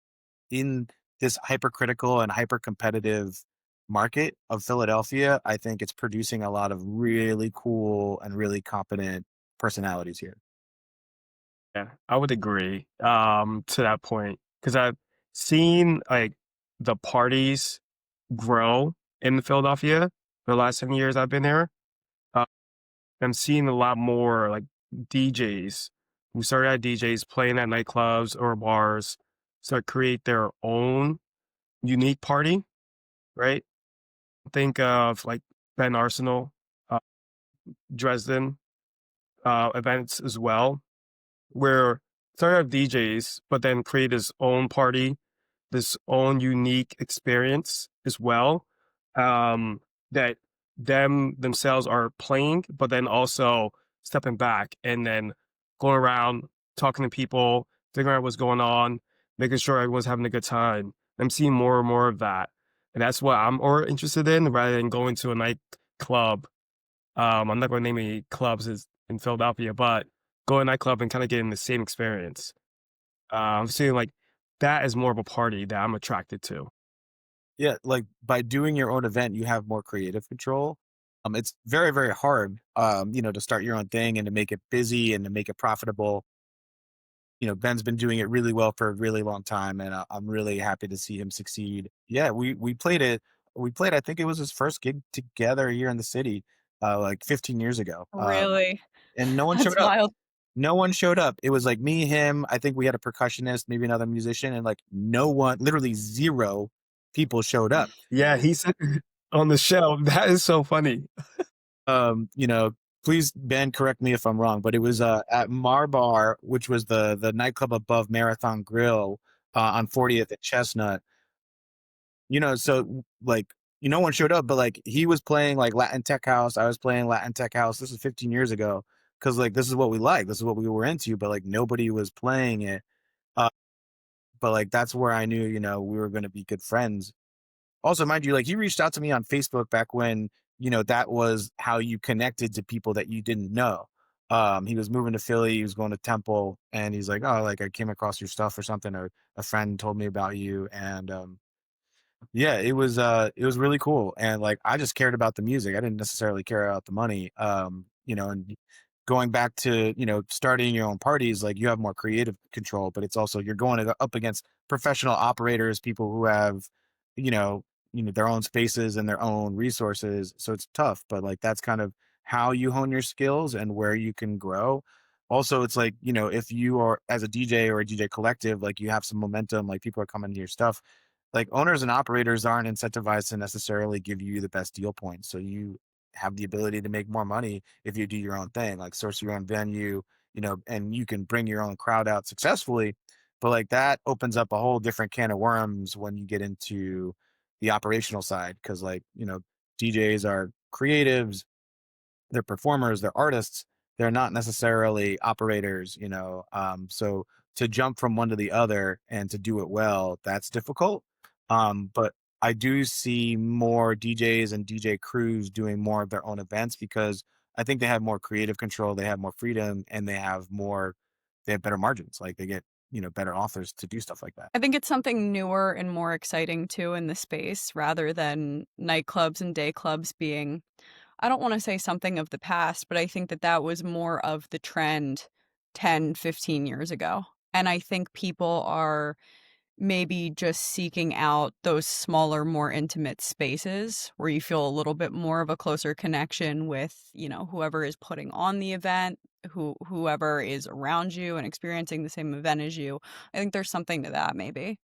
[SPEAKER 2] in this hypercritical and hyper competitive market of Philadelphia, I think it's producing a lot of really cool and really competent personalities here.
[SPEAKER 1] Yeah, I would agree to that point because I've seen like the parties grow in Philadelphia for the last 7 years I've been there. Uh, I'm seeing a lot more like DJs who started at DJs playing at nightclubs or bars start create their own unique party, right? Think of like Ben Arsenal, uh, Dresden events as well, where started out DJs, but then create his own party, this own unique experience as well. That themselves are playing, but then also stepping back and then going around talking to people, figuring out what's going on, making sure everyone's having a good time. I'm seeing more and more of that. And that's what I'm more interested in rather than going to a nightclub. I'm not going to name any clubs in Philadelphia, but go to a nightclub and kind of getting the same experience. I'm seeing like that is more of a party that I'm attracted to.
[SPEAKER 2] Yeah, like by doing your own event, you have more creative control. It's very, very hard, to start your own thing and to make it busy and to make it profitable. Ben's been doing it really well for a really long time, and I'm really happy to see him succeed. Yeah, we played it. We played. I think it was his first gig together here in the city, like 15 years ago.
[SPEAKER 3] Really?
[SPEAKER 2] And no one
[SPEAKER 3] That's
[SPEAKER 2] showed up.
[SPEAKER 3] wild.
[SPEAKER 2] No one showed up. It was like me, him. I think we had a percussionist, maybe another musician, and like no one, literally zero people showed up.
[SPEAKER 1] Yeah, he said on the show. That is so funny.
[SPEAKER 2] um, you know, Please, Ben, correct me if I'm wrong, but it was at Mar Bar, which was the nightclub above Marathon Grill on 40th at Chestnut. So like no one showed up, but like he was playing like Latin tech house. I was playing Latin tech house. This is 15 years ago. because like this is what we like, this is what we were into, but like nobody was playing it. Uh, but like that's where I knew, we were going to be good friends. Also, mind you, like he reached out to me on Facebook back when, that was how you connected to people that you didn't know. He was moving to Philly, he was going to Temple, and he's like, "Oh, like I came across your stuff or something, or a friend told me about you." And yeah, it was really cool. And like I just cared about the music. I didn't necessarily care about the money. And going back to, starting your own parties, like you have more creative control, but it's also you're going up against professional operators, people who have, you know, their own spaces and their own resources. So it's tough, but like that's kind of how you hone your skills and where you can grow. Also, it's like, if you are as a DJ or a DJ collective, like you have some momentum, like people are coming to your stuff, like owners and operators aren't incentivized to necessarily give you the best deal points. So you have the ability to make more money if you do your own thing, like source your own venue, and you can bring your own crowd out successfully. But like that opens up a whole different can of worms when you get into the operational side. Cause like, DJs are creatives, they're performers, they're artists, they're not necessarily operators, so to jump from one to the other and to do it well, that's difficult. But I do see more DJs and DJ crews doing more of their own events because I think they have more creative control, they have more freedom, and they have better margins. Like they get, better authors to do stuff like that.
[SPEAKER 3] I think it's something newer and more exciting too in the space rather than nightclubs and day clubs being, I don't want to say something of the past, but I think that that was more of the trend 10, 15 years ago. And I think people are maybe just seeking out those smaller, more intimate spaces where you feel a little bit more of a closer connection with, whoever is putting on the event, whoever is around you and experiencing the same event as you. I think there's something to that maybe.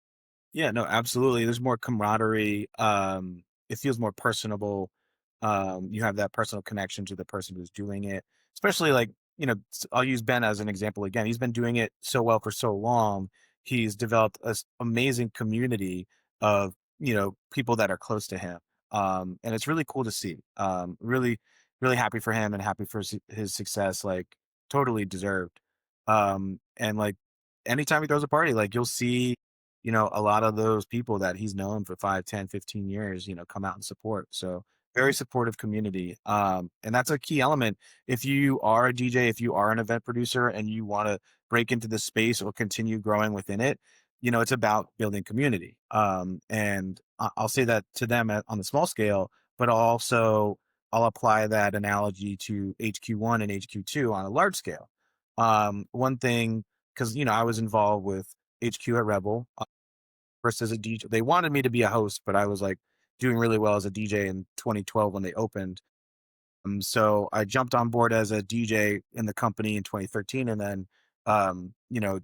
[SPEAKER 2] Yeah, no, absolutely. There's more camaraderie. It feels more personable. You have that personal connection to the person who's doing it. Especially like, I'll use Ben as an example again. He's been doing it so well for so long. He's developed this amazing community of, people that are close to him. And it's really cool to see. Really, really happy for him and happy for his success, like totally deserved. And like anytime he throws a party, like you'll see, a lot of those people that he's known for 5, 10, 15 years, come out and support. So very supportive community. And that's a key element. If you are a DJ, if you are an event producer and you want to break into the space or continue growing within it, it's about building community. And I'll say that to them on the small scale, but also I'll apply that analogy to HQ1 and HQ2 on a large scale. One thing, because, I was involved with HQ at Rebel, first as a DJ. They wanted me to be a host, but I was like doing really well as a DJ in 2012 when they opened. So I jumped on board as a DJ in the company in 2013, and then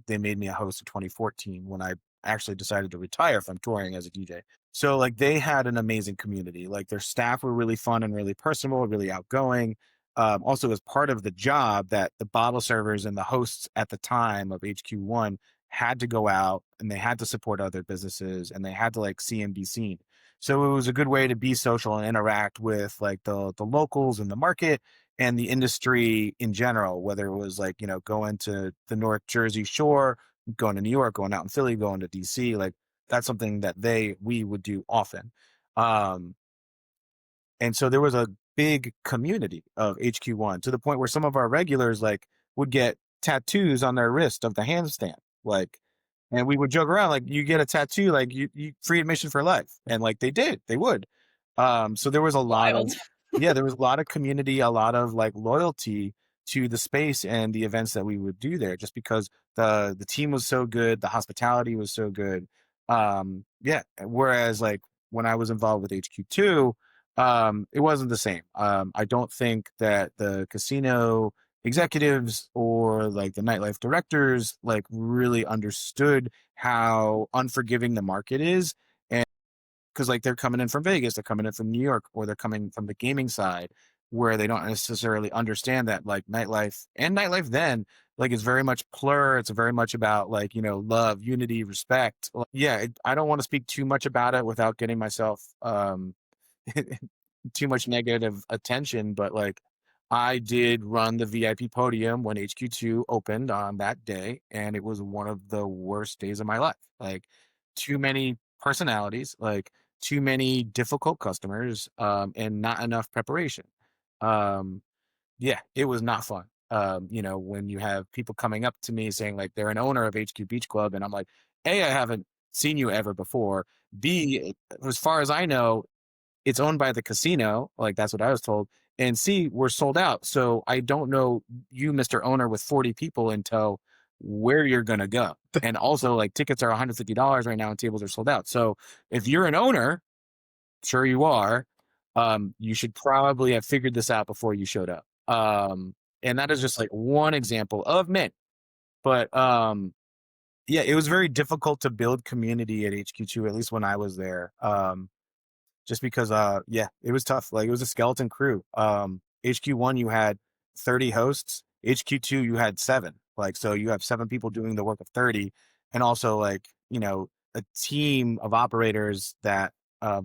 [SPEAKER 2] they made me a host in 2014 when I actually decided to retire from touring as a DJ. So like they had an amazing community. Like their staff were really fun and really personable, really outgoing. Also, as part of the job, that the bottle servers and the hosts at the time of HQ1 had to go out and they had to support other businesses and they had to like see and be seen. So it was a good way to be social and interact with like the locals in the market and the industry in general, whether it was like, going to the North Jersey shore, going to New York, going out in Philly, going to DC, like that's something that we would do often. Um, and so there was a big community of HQ1 to the point where some of our regulars like would get tattoos on their wrist of the handstand. Like, and we would joke around, like, you get a tattoo, like you free admission for life. And like they would. So there was a lot of,
[SPEAKER 3] Wild.
[SPEAKER 2] yeah, there was a lot of community, a lot of like loyalty to the space and the events that we would do there just because the team was so good, the hospitality was so good. Yeah. Whereas like when I was involved with HQ2, it wasn't the same. I don't think that the casino executives or like the nightlife directors like really understood how unforgiving the market is. And because like they're coming in from Vegas, they're coming in from New York, or they're coming from the gaming side where they don't necessarily understand that like nightlife then like it's very much plur. It's very much about like, love, unity, respect. Yeah, I don't want to speak too much about it without getting myself too much negative attention, but like I did run the VIP podium when HQ2 opened on that day, and it was one of the worst days of my life. Like, too many personalities, like too many difficult customers, and not enough preparation. Um, yeah, it was not fun. When you have people coming up to me saying like they're an owner of HQ Beach Club, and I'm like, A, I haven't seen you ever before. B, as far as I know, it's owned by the casino, like that's what I was told. And C, we're sold out. So I don't know you, Mr. Owner, with 40 people until where you're gonna go. And also like tickets are $150 right now and tables are sold out. So if you're an owner, sure you are, you should probably have figured this out before you showed up. And that is just like one example of many. But yeah, it was very difficult to build community at HQ2, at least when I was there. Just because yeah, it was tough. Like, it was a skeleton crew. HQ1 you had 30 hosts, HQ2 you had 7. Like, so you have 7 people doing the work of 30, and also like, a team of operators that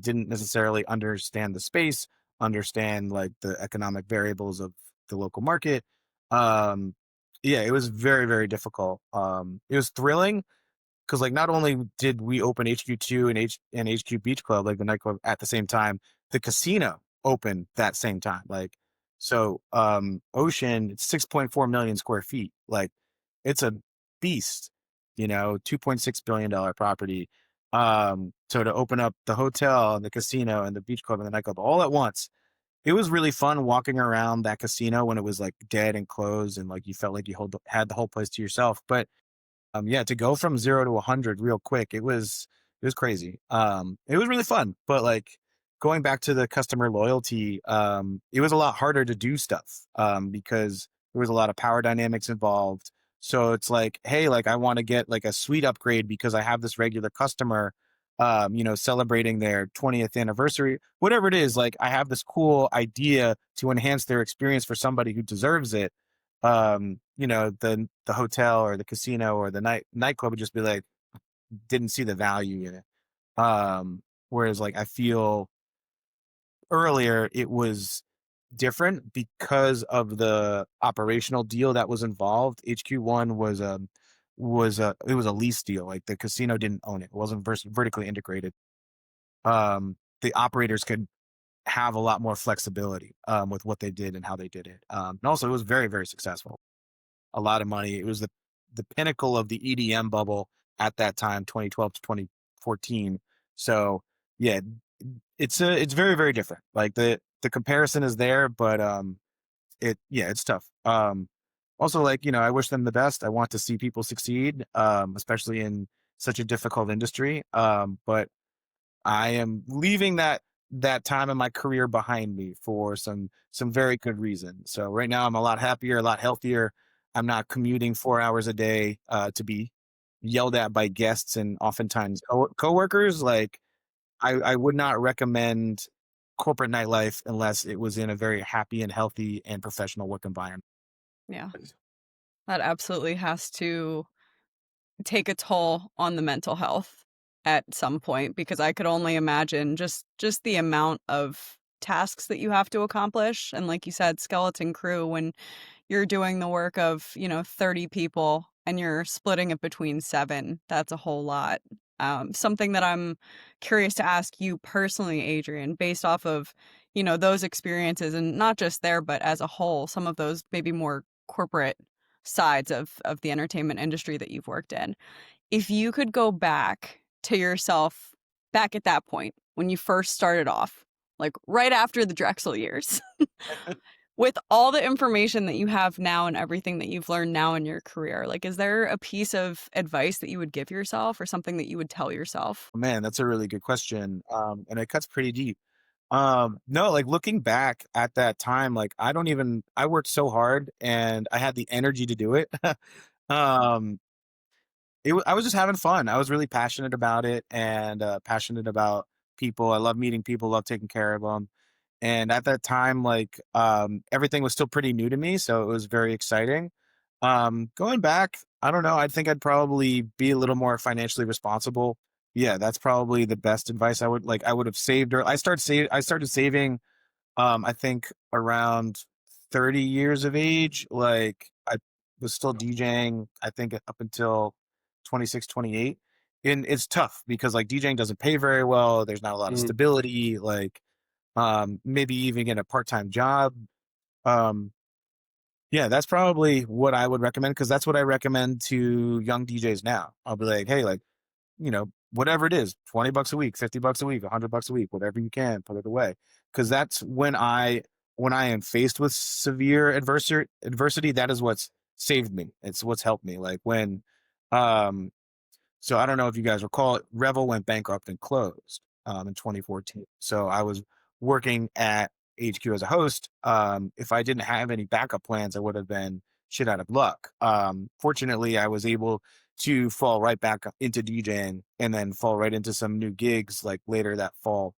[SPEAKER 2] didn't necessarily understand the space, understand like the economic variables of the local market. um yeah, it was very, very difficult. It was thrilling because like not only did we open HQ2 and HQ Beach Club, like the nightclub, at the same time, the casino opened that same time. Like, so Ocean, it's 6.4 million square feet. Like, it's a beast, $2.6 billion property. So to open up the hotel and the casino and the beach club and the nightclub all at once, it was really fun walking around that casino when it was like dead and closed, and like you felt like you had the whole place to yourself. But yeah, to go from 0 to 100 real quick, it was crazy. It was really fun, but like going back to the customer loyalty, it was a lot harder to do stuff because there was a lot of power dynamics involved. So it's like, hey, like I want to get like a suite upgrade because I have this regular customer, celebrating their 20th anniversary, whatever it is. Like, I have this cool idea to enhance their experience for somebody who deserves it. The hotel or the casino or the nightclub would just be like, didn't see the value in it. Whereas like I feel earlier it was different because of the operational deal that was involved. HQ1 was a lease deal. Like, the casino didn't own it. It wasn't vertically integrated. The operators could have a lot more flexibility with what they did and how they did it. And also it was very, very successful. A lot of money. It was the pinnacle of the EDM bubble at that time, 2012 to 2014. So yeah, it's very, very different. Like, the comparison is there, but it's tough. Also, like, I wish them the best. I want to see people succeed, especially in such a difficult industry. But I am leaving that time in my career behind me for some very good reasons. So right now I'm a lot happier, a lot healthier. I'm not commuting 4 hours a day to be yelled at by guests and oftentimes coworkers. Like, I would not recommend corporate nightlife unless it was in a very happy and healthy and professional work environment.
[SPEAKER 3] Yeah. That absolutely has to take a toll on the mental health at some point, because I could only imagine just the amount of tasks that you have to accomplish. And like you said, skeleton crew, when you're doing the work of, 30 people and you're splitting it between 7, that's a whole lot. Something that I'm curious to ask you personally, Adrian, based off of, those experiences, and not just there, but as a whole, some of those maybe more corporate sides of the entertainment industry that you've worked in. If you could go back to yourself back at that point when you first started off, like right after the Drexel years, with all the information that you have now and everything that you've learned now in your career, like, is there a piece of advice that you would give yourself or something that you would tell yourself?
[SPEAKER 2] Man, that's a really good question. And it cuts pretty deep. No, like looking back at that time, like I worked so hard and I had the energy to do it. um, I was just having fun. I was really passionate about it and passionate about people. I love meeting people, love taking care of them. And at that time, like everything was still pretty new to me, so it was very exciting. Going back, I don't know. I think I'd probably be a little more financially responsible. Yeah, that's probably the best advice I would have saved. Or I started saving. I think around 30 years of age, like I was still DJing, I think up until 26, 28. And it's tough because like DJing doesn't pay very well. There's not a lot of
[SPEAKER 1] Mm,
[SPEAKER 2] stability, like maybe even get a part-time job. Um, yeah, that's probably what I would recommend because that's what I recommend to young DJs now. I'll be like, hey, like, whatever it is, 20 bucks a week, 50 bucks a week, 100 bucks a week, whatever you can, put it away. Cause that's when I am faced with severe adversity, that is what's saved me. It's what's helped me. Like um, so I don't know if you guys recall, Revel went bankrupt and closed in 2014. So I was working at HQ as a host. If I didn't have any backup plans, I would have been shit out of luck. Fortunately, I was able to fall right back into DJing and then fall right into some new gigs like later that fall.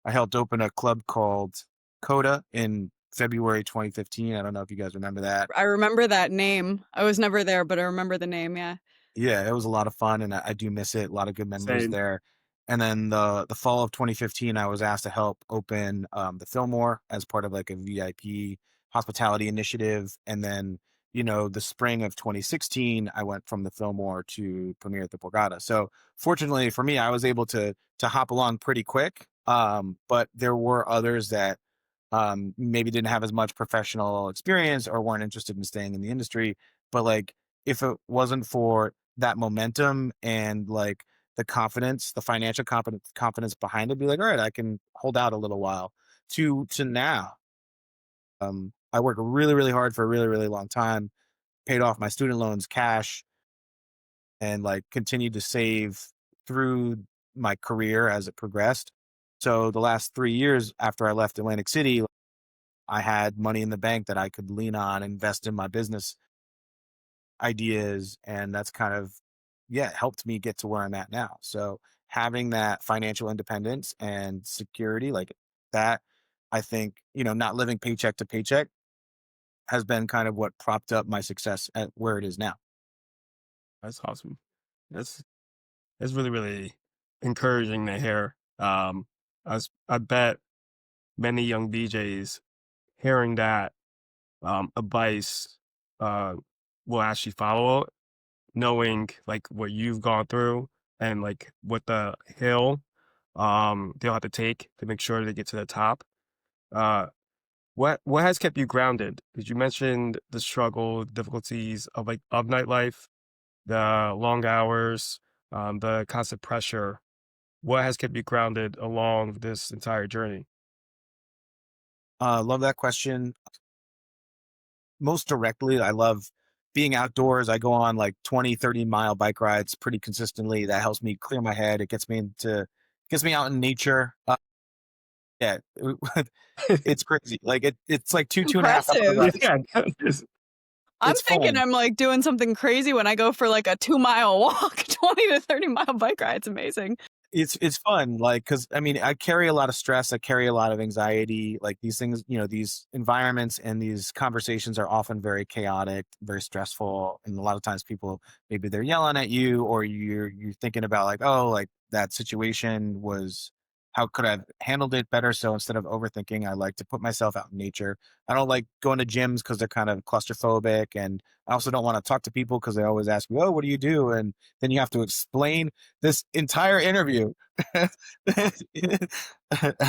[SPEAKER 2] I helped open a club called Coda in February 2015. I don't know if you guys remember that.
[SPEAKER 3] I remember that name. I was never there, but I remember the name. Yeah.
[SPEAKER 2] Yeah, it was a lot of fun, and I do miss it. A lot of good memories
[SPEAKER 1] same.
[SPEAKER 2] there. And then the fall of 2015, I was asked to help open the Fillmore as part of like a VIP hospitality initiative. And then, the spring of 2016, I went from the Fillmore to premiere at the Borgata. So fortunately for me, I was able to hop along pretty quick. But there were others that maybe didn't have as much professional experience or weren't interested in staying in the industry. But like, if it wasn't for that momentum and like the confidence, the financial confidence behind it, be like, all right, I can hold out a little while to now. I worked really, really hard for a really, really long time, paid off my student loans cash and like continued to save through my career as it progressed. So the last 3 years after I left Atlantic City, I had money in the bank that I could lean on, invest in my business ideas, and that's kind of, yeah, helped me get to where I'm at now. So having that financial independence and security like that, I think, not living paycheck to paycheck has been kind of what propped up my success at where it is now.
[SPEAKER 1] That's awesome. That's that's really, really encouraging to hear. I bet many young DJs hearing that advice uh, will actually follow it, knowing like what you've gone through and like what the hill they'll have to take to make sure they get to the top. Uh, what has kept you grounded? Because you mentioned the struggle, difficulties of nightlife, the long hours, the constant pressure. What has kept you grounded along this entire journey?
[SPEAKER 2] Love that question. Most directly, I love being outdoors. I go on like 20, 30-mile bike rides pretty consistently. That helps me clear my head. It gets me out in nature. Yeah, it's crazy. Like it's like two and a half hour
[SPEAKER 3] Impressive.
[SPEAKER 2] ride.
[SPEAKER 1] Yeah, it's
[SPEAKER 3] I'm
[SPEAKER 2] It's
[SPEAKER 3] thinking
[SPEAKER 2] fun.
[SPEAKER 3] I'm like doing something crazy when I go for like a 2-mile walk, 20 to 30-mile bike ride. It's amazing.
[SPEAKER 2] It's fun, like, because I mean, I carry a lot of stress, I carry a lot of anxiety, like, these things, these environments and these conversations are often very chaotic, very stressful, and a lot of times people, maybe they're yelling at you or you're thinking about, like, "Oh, like, that situation was how could I have handled it better?" So instead of overthinking, I like to put myself out in nature. I don't like going to gyms because 'cause they're kind of claustrophobic, and I also don't wanna talk to people because they always ask me, "Oh, what do you do?" And then you have to explain this entire interview.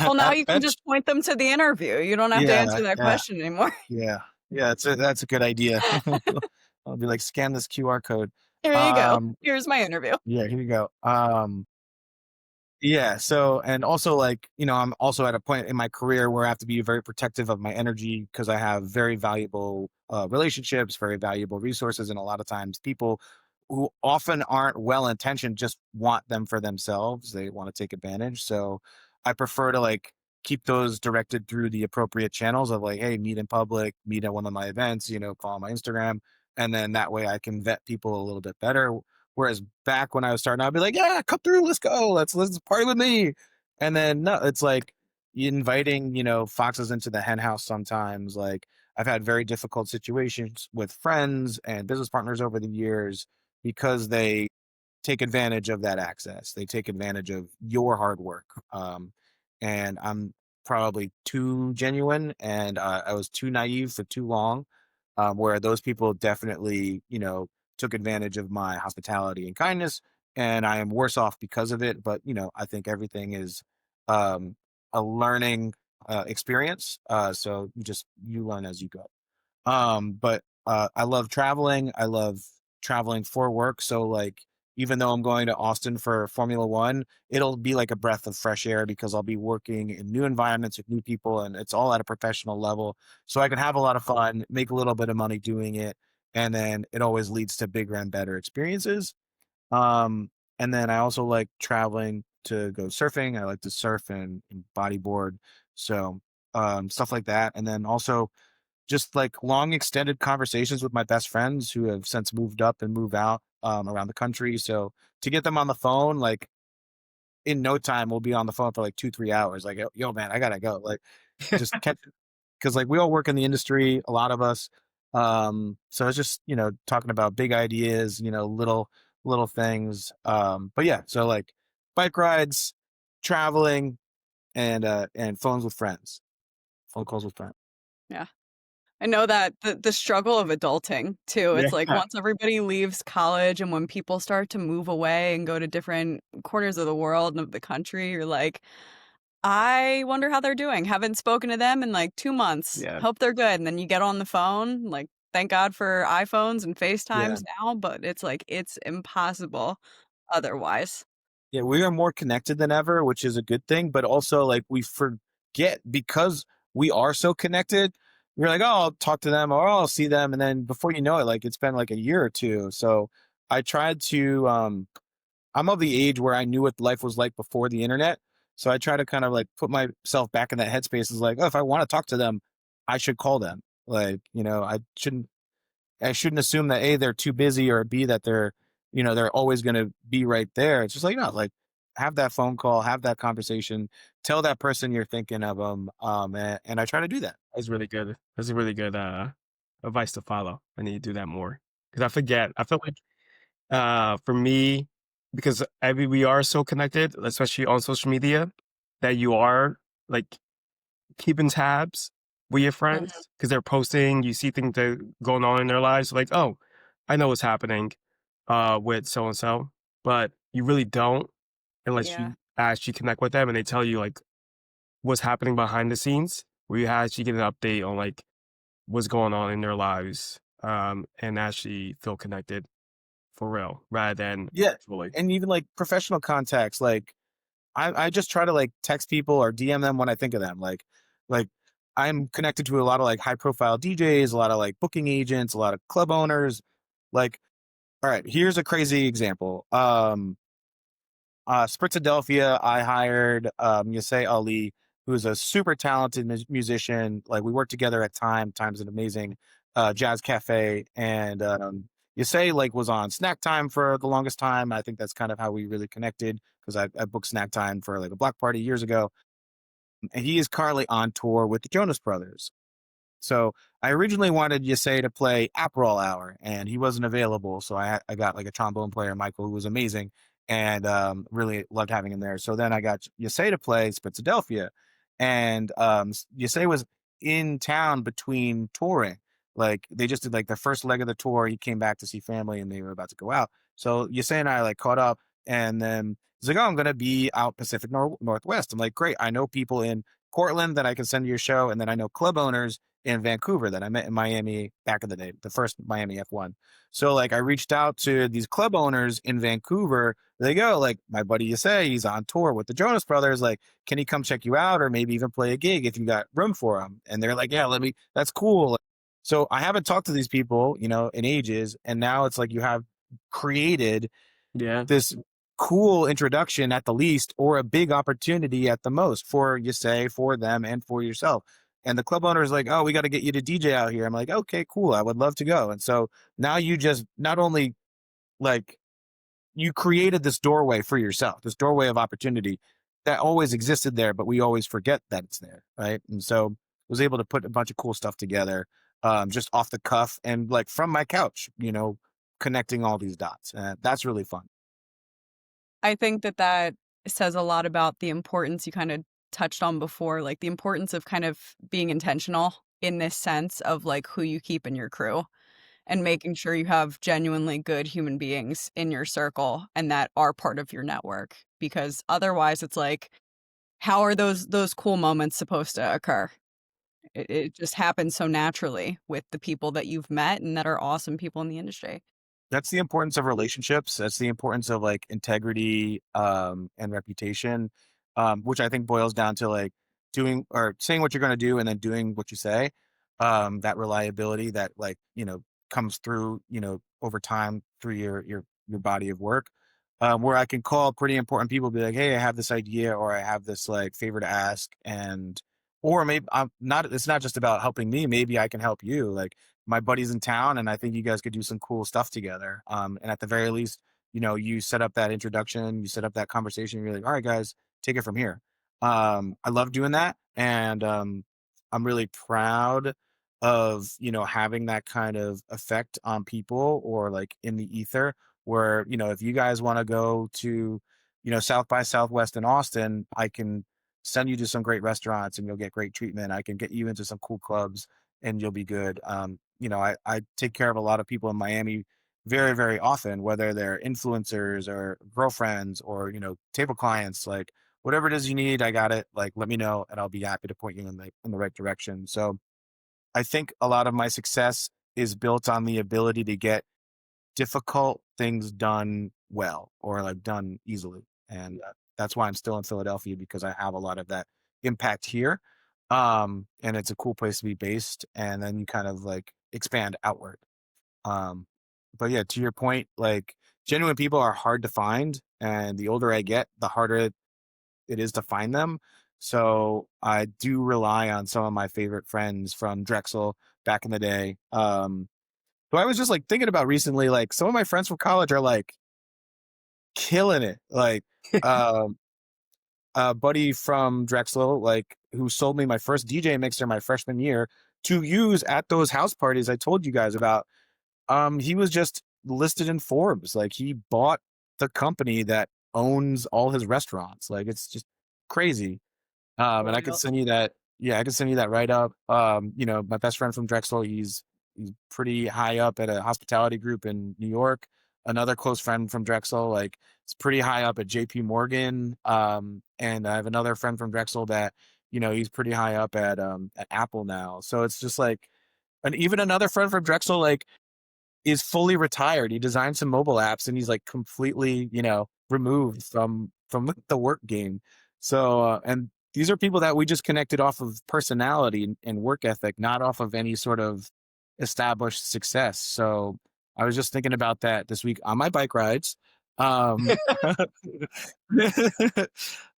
[SPEAKER 3] Well, now
[SPEAKER 2] At
[SPEAKER 3] you can
[SPEAKER 2] bench.
[SPEAKER 3] just point them to the interview. You don't have to
[SPEAKER 2] Yeah,
[SPEAKER 3] answer that
[SPEAKER 2] yeah,
[SPEAKER 3] question anymore.
[SPEAKER 2] yeah, yeah, that's a good idea. I'll be like, "Scan this QR code."
[SPEAKER 3] Here you go.
[SPEAKER 2] Um,
[SPEAKER 3] Here's my interview.
[SPEAKER 2] yeah, here you go. Yeah, so and also, like, I'm also at a point in my career where I have to be very protective of my energy because I have very valuable, relationships, very valuable resources, and a lot of times people who often aren't well-intentioned just want them for themselves, they wanna take advantage, so I prefer to, like, keep those directed through the appropriate channels of, like, "Hey, meet in public, meet at one of my events," follow my Instagram, and then that way I can vet people a little bit better. Whereas back when I was starting, I'd be like, "Yeah, come through, let's go, let's party with me." And then no, it's like inviting, foxes into the hen house sometimes. Like I've had very difficult situations with friends and business partners over the years because they take advantage of that access. They take advantage of your hard work. And I'm probably too genuine, and I was too naive for too long. Where those people definitely, took advantage of my hospitality and kindness, and I am worse off because of it. But I think everything is um, a learning experience. So you learn as you go. But I love traveling. I love traveling for work. So like, even though I'm going to Austin for Formula One, it'll be like a breath of fresh air because I'll be working in new environments with new people, and it's all at a professional level. So I can have a lot of fun, make a little bit of money doing it, and then it always leads to bigger and better experiences. Um, and then I also like traveling to go surfing. I like to surf and bodyboard. So stuff like that. And then also just like long extended conversations with my best friends who have since moved up and moved out around the country. So to get them on the phone, like in no time, we'll be on the phone for like 2, 3 hours. Like, yo, man, I gotta go. Like, just catch because like we all work in the industry, a lot of us. So it's just talking about big ideas, little things. But yeah, so like bike rides, traveling, and phones with friends, phone calls with friends.
[SPEAKER 3] Yeah. I know that the struggle of adulting too.
[SPEAKER 1] Yeah.
[SPEAKER 3] It's like once everybody leaves college and when people start to move away and go to different corners of the world and of the country, you're like, I wonder how they're doing. Haven't spoken to them in like 2 months.
[SPEAKER 1] Yeah.
[SPEAKER 3] Hope they're good. And then you get on the phone, like, thank God for iPhones and
[SPEAKER 2] Yeah.
[SPEAKER 3] FaceTimes now, but it's like it's impossible otherwise.
[SPEAKER 2] Yeah, we are more connected than ever, which is a good thing, but also like we forget because we are so connected. We're like, oh, I'll talk to them or I'll see them. And then before you know it, like it's been like a year or two. So I tried to, I'm of the age where I knew what life was like before the internet. So I try to kind of like put myself back in that headspace is like, oh, if I want to talk to them, I should call them. Like, I shouldn't assume that A, they're too busy, or B, that they're always going to be right there. It's just like, no, like have that phone call, have that conversation, tell that person you're thinking of them. And I try to do that.
[SPEAKER 1] That's really good. That's a really good advice to follow. I need to do that more because I forget. I feel like for me, because we are so connected, especially on social media, that you are like keeping tabs with your friends because they're posting. You see things that are going on in their lives. Like, oh, I know what's happening with so and so, but you really don't unless
[SPEAKER 3] Yeah.
[SPEAKER 1] you actually connect with them and they tell you like what's happening behind the scenes, where you actually get an update on like what's going on in their lives, and actually feel connected for real rather than
[SPEAKER 2] Yeah.
[SPEAKER 1] virtually.
[SPEAKER 2] And even like professional contacts, like I just try to like text people or DM them when I think of them. Like I'm connected to a lot of like high profile DJs, a lot of like booking agents, a lot of club owners. Like, all right, here's a crazy example. Spritzadelphia, I hired Yasay Ali, who's a super talented musician. Like we worked together at Time. Time's an amazing jazz cafe, and Yasay like was on Snack Time for the longest time. I think that's kind of how we really connected because I booked Snack Time for like a block party years ago, and he is currently on tour with the Jonas Brothers. So I originally wanted Yasay to play Aperol Hour, and he wasn't available. So I got like a trombone player, Michael, who was amazing, and really loved having him there. So then I got Yasay to play Spitzadelphia, and Yasay was in town between touring. Like they just did like the first leg of the tour. He came back to see family, and they were about to go out. So Yasay and I like caught up, and then he's like, "Oh, I'm gonna be out Pacific Northwest." I'm like, "Great! I know people in Portland that I can send to your show, and then I know club owners in Vancouver that I met in Miami back in the day, the first Miami F1. So like I reached out to these club owners in Vancouver. They go like my buddy Yasay, he's on tour with the Jonas Brothers. Like, can he come check you out or maybe even play a gig if you got room for him? And they're like, yeah, that's cool. So I haven't talked to these people, in ages. And now it's like you have created
[SPEAKER 1] Yeah.
[SPEAKER 2] this cool introduction at the least, or a big opportunity at the most for Yasay, for them, and for yourself. And the club owner is like, oh, we got to get you to DJ out here. I'm like, okay, cool. I would love to go. And so now you just not only like you created this doorway for yourself, this doorway of opportunity that always existed there, but we always forget that it's there. Right. And so was able to put a bunch of cool stuff together just off the cuff and like from my couch, connecting all these dots. That's really fun.
[SPEAKER 3] I think that says a lot about the importance you kind of touched on before, like the importance of kind of being intentional in this sense of like who you keep in your crew and making sure you have genuinely good human beings in your circle and that are part of your network. Because otherwise it's like, how are those cool moments supposed to occur? It just happens so naturally with the people that you've met and that are awesome people in the industry.
[SPEAKER 2] That's the importance of relationships. That's the importance of like integrity and reputation, which I think boils down to like doing or saying what you're going to do and then doing what you say. That reliability that like comes through over time through your body of work. Where I can call pretty important people, be like, "Hey, I have this idea, or I have this like favor to ask," and or maybe I'm not. It's not just about helping me. Maybe I can help you. Like my buddy's in town and I think you guys could do some cool stuff together. And at the very least, you set up that introduction, you set up that conversation, you're like, all right, guys, take it from here. I love doing that. And I'm really proud of, having that kind of effect on people or like in the ether where, if you guys want to go to, South by Southwest in Austin, I can send you to some great restaurants and you'll get great treatment. I can get you into some cool clubs and you'll be good. I take care of a lot of people in Miami very, very often, whether they're influencers or girlfriends or, table clients, like whatever it is you need, I got it. Like, let me know and I'll be happy to point you in the right direction. So I think a lot of my success is built on the ability to get difficult things done well or like done easily. And that's why I'm still in Philadelphia because I have a lot of that impact here. And it's a cool place to be based. And then you kind of like expand outward. Um, but yeah, to your point, like genuine people are hard to find. And the older I get, the harder it is to find them. So I do rely on some of my favorite friends from Drexel back in the day. Who I was just like thinking about recently, like some of my friends from college are like killing it. Like um a buddy from Drexel, like who sold me my first DJ mixer my freshman year to use at those house parties I told you guys about. He was just listed in Forbes. Like he bought the company that owns all his restaurants. Like it's just crazy. And I could
[SPEAKER 3] Wild.
[SPEAKER 2] send you that. Yeah, I could send you that right up. My best friend from Drexel, he's pretty high up at a hospitality group in New York. Another close friend from Drexel, like it's pretty high up at JP Morgan. And I have another friend from Drexel that, he's pretty high up at Apple now. So it's just like, and even another friend from Drexel, like is fully retired. He designed some mobile apps and he's like completely, removed from the work game. So and these are people that we just connected off of personality and work ethic, not off of any sort of established success. So I was just thinking about that this week on my bike rides. Um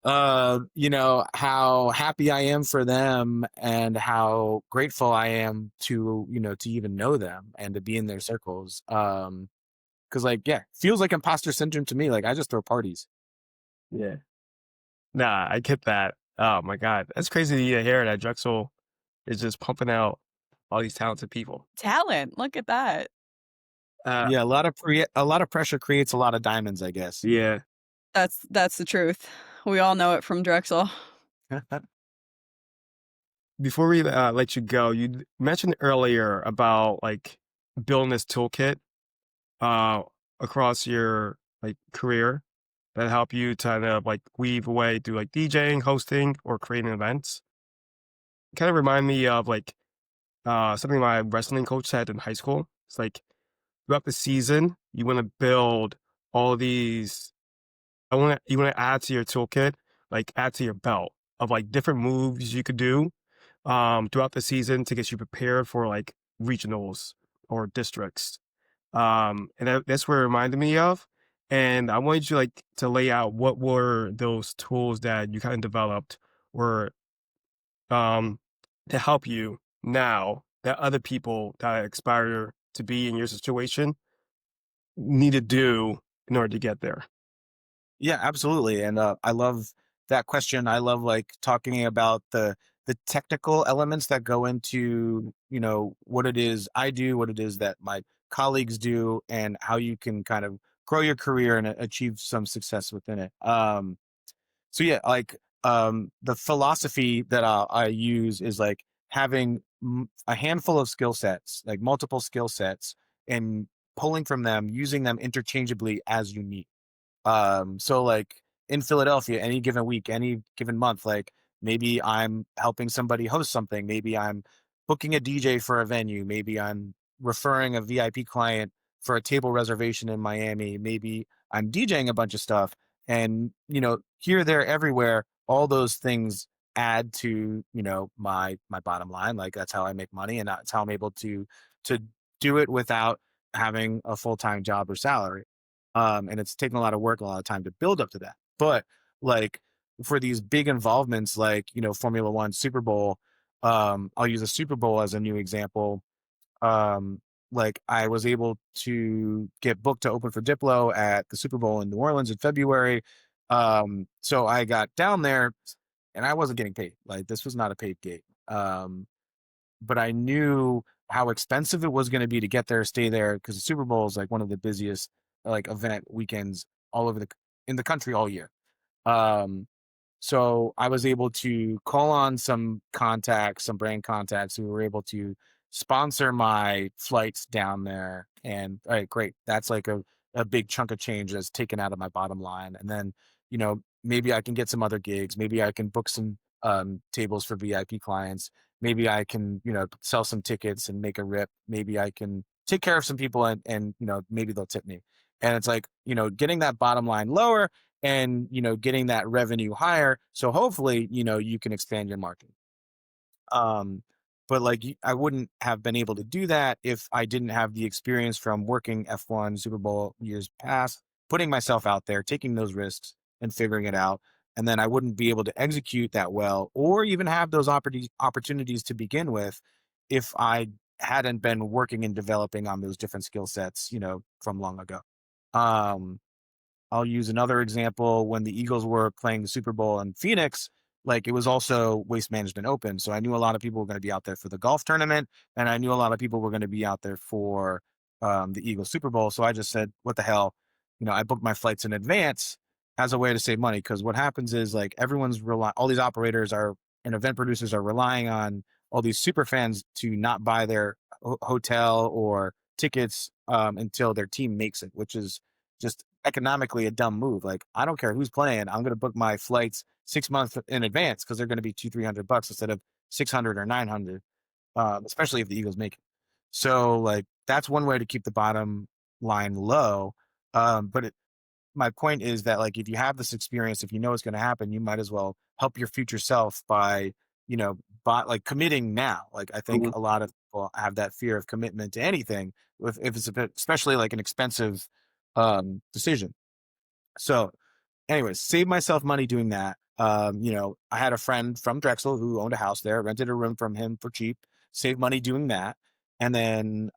[SPEAKER 2] how happy I am for them and how grateful I am to even know them and to be in their circles. Cause like, yeah, feels like imposter syndrome to me. Like I just throw parties.
[SPEAKER 1] Yeah. Nah, I get that. Oh my God. That's crazy to hear that Drexel is just pumping out all these talented people.
[SPEAKER 3] Talent. Look at that.
[SPEAKER 2] Yeah, a lot of pressure creates a lot of diamonds, I guess.
[SPEAKER 1] Yeah.
[SPEAKER 3] That's the truth. We all know it from Drexel.
[SPEAKER 1] Before we let you go, you mentioned earlier about like building this toolkit uh, across your like career that help you to kind of like weave away through like DJing, hosting, or creating events. Kind of remind me of like something my wrestling coach said in high school. It's like throughout the season, you want to build all these. You want to add to your toolkit, like add to your belt of like different moves you could do throughout the season to get you prepared for like regionals or districts. And that's what it reminded me of. And I wanted you like to lay out what were those tools that you kind of developed or um, to help you now that other people that aspire to be in your situation need to do in order to get there.
[SPEAKER 2] Yeah, absolutely. And I love that question. I love like talking about the technical elements that go into, what it is I do, what it is that my colleagues do, and how you can kind of grow your career and achieve some success within it. So yeah, like the philosophy that I use is like having a handful of skill sets, like multiple skill sets, and pulling from them, using them interchangeably as you need. So like in Philadelphia, any given week, any given month, like maybe I'm helping somebody host something, maybe I'm booking a DJ for a venue, maybe I'm referring a VIP client for a table reservation in Miami, maybe I'm DJing a bunch of stuff, and here, there, everywhere, all those things add to my bottom line. Like that's how I make money, and that's how I'm able to do it without having a full-time job or salary. And it's taken a lot of work, a lot of time to build up to that. But like for these big involvements, like Formula One, Super Bowl, I'll use a Super Bowl as a new example. Um, like I was able to get booked to open for Diplo at the Super Bowl in New Orleans in February. So I got down there, and I wasn't getting paid. Like this was not a paid gig. But I knew how expensive it was going to be to get there, stay there, because the Super Bowl is like one of the busiest like event weekends all over in the country all year. Um, so I was able to call on some contacts, some brand contacts who were able to sponsor my flights down there. And all right, great. That's like a big chunk of change that's taken out of my bottom line. And then, maybe I can get some other gigs. Maybe I can book some tables for VIP clients. Maybe I can, sell some tickets and make a rip. Maybe I can take care of some people and maybe they'll tip me. And it's like, getting that bottom line lower and getting that revenue higher, so hopefully you can expand your market. But like I wouldn't have been able to do that if I didn't have the experience from working F1 Super Bowl years past, putting myself out there, taking those risks and figuring it out. And then I wouldn't be able to execute that well or even have those opportunities to begin with if I hadn't been working and developing on those different skill sets from long ago. um I'll use another example. When the Eagles were playing the Super Bowl in Phoenix, like it was also Waste Management Open. So I knew a lot of people were going to be out there for the golf tournament, and I knew a lot of people were going to be out there for the Eagles Super Bowl. So I just said, what the hell? I booked my flights in advance as a way to save money. Because what happens is like all these operators are and event producers are relying on all these super fans to not buy their hotel or tickets until their team makes it, which is just economically a dumb move. Like, I don't care who's playing. I'm going to book my flights 6 months in advance because they're going to be $200-300 instead of 600 or 900, especially if the Eagles make it. So like, that's one way to keep the bottom line low. But my point is that like, if you have this experience, if you know it's going to happen, you might as well help your future self by, like committing now. Like, I think a lot of people have that fear of commitment to anything if it's a bit, especially like an expensive decision. So anyways, save myself money doing that. I had a friend from Drexel who owned a house there, rented a room from him for cheap, saved money doing that. And then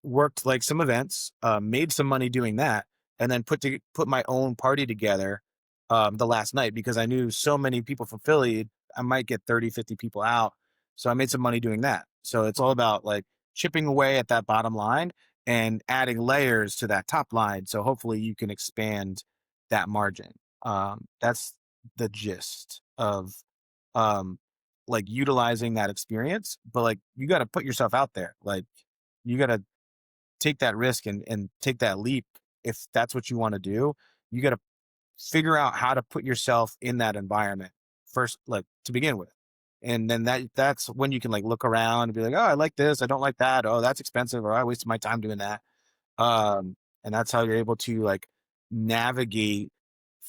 [SPEAKER 2] worked like some events, made some money doing that, and then put my own party together the last night because I knew so many people from Philly, I might get 30-50 people out. So I made some money doing that. So it's all about like chipping away at that bottom line and adding layers to that top line. So hopefully you can expand that margin. That's the gist of like utilizing that experience, but like you got to put yourself out there. Like you got to take that risk and take that leap. If that's what you want to do, you got to figure out how to put yourself in that environment first, like to begin with. And then that's when you can like look around and be like, oh, I like this, I don't like that, oh, that's expensive, or I wasted my time doing that. And that's how you're able to like navigate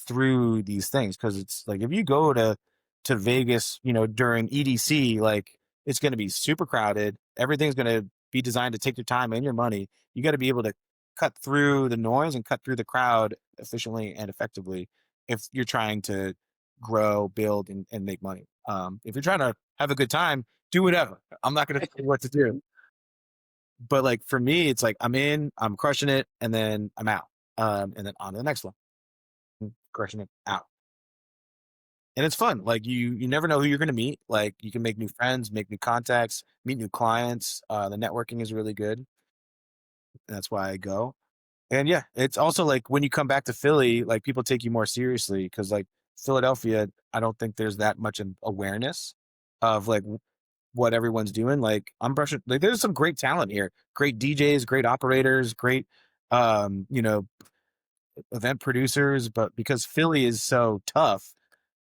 [SPEAKER 2] through these things. Cause it's like, if you go to Vegas, during EDC, like it's going to be super crowded. Everything's going to be designed to take your time and your money. You got to be able to cut through the noise and cut through the crowd efficiently and effectively if you're trying to grow, build, and make money. If you're trying to have a good time, do whatever. I'm not going to tell you what to do. But like for me, it's like I'm crushing it, and then I'm out. And then on to the next one. Crushing it, out. And it's fun. Like you never know who you're going to meet. Like you can make new friends, make new contacts, meet new clients. The networking is really good. That's why I go. And yeah, it's also like when you come back to Philly, like people take you more seriously because like Philadelphia, I don't think there's that much awareness of like what everyone's doing. Like I'm brushing, like there's some great talent here, great DJs, great operators, great, you know, event producers, but because Philly is so tough,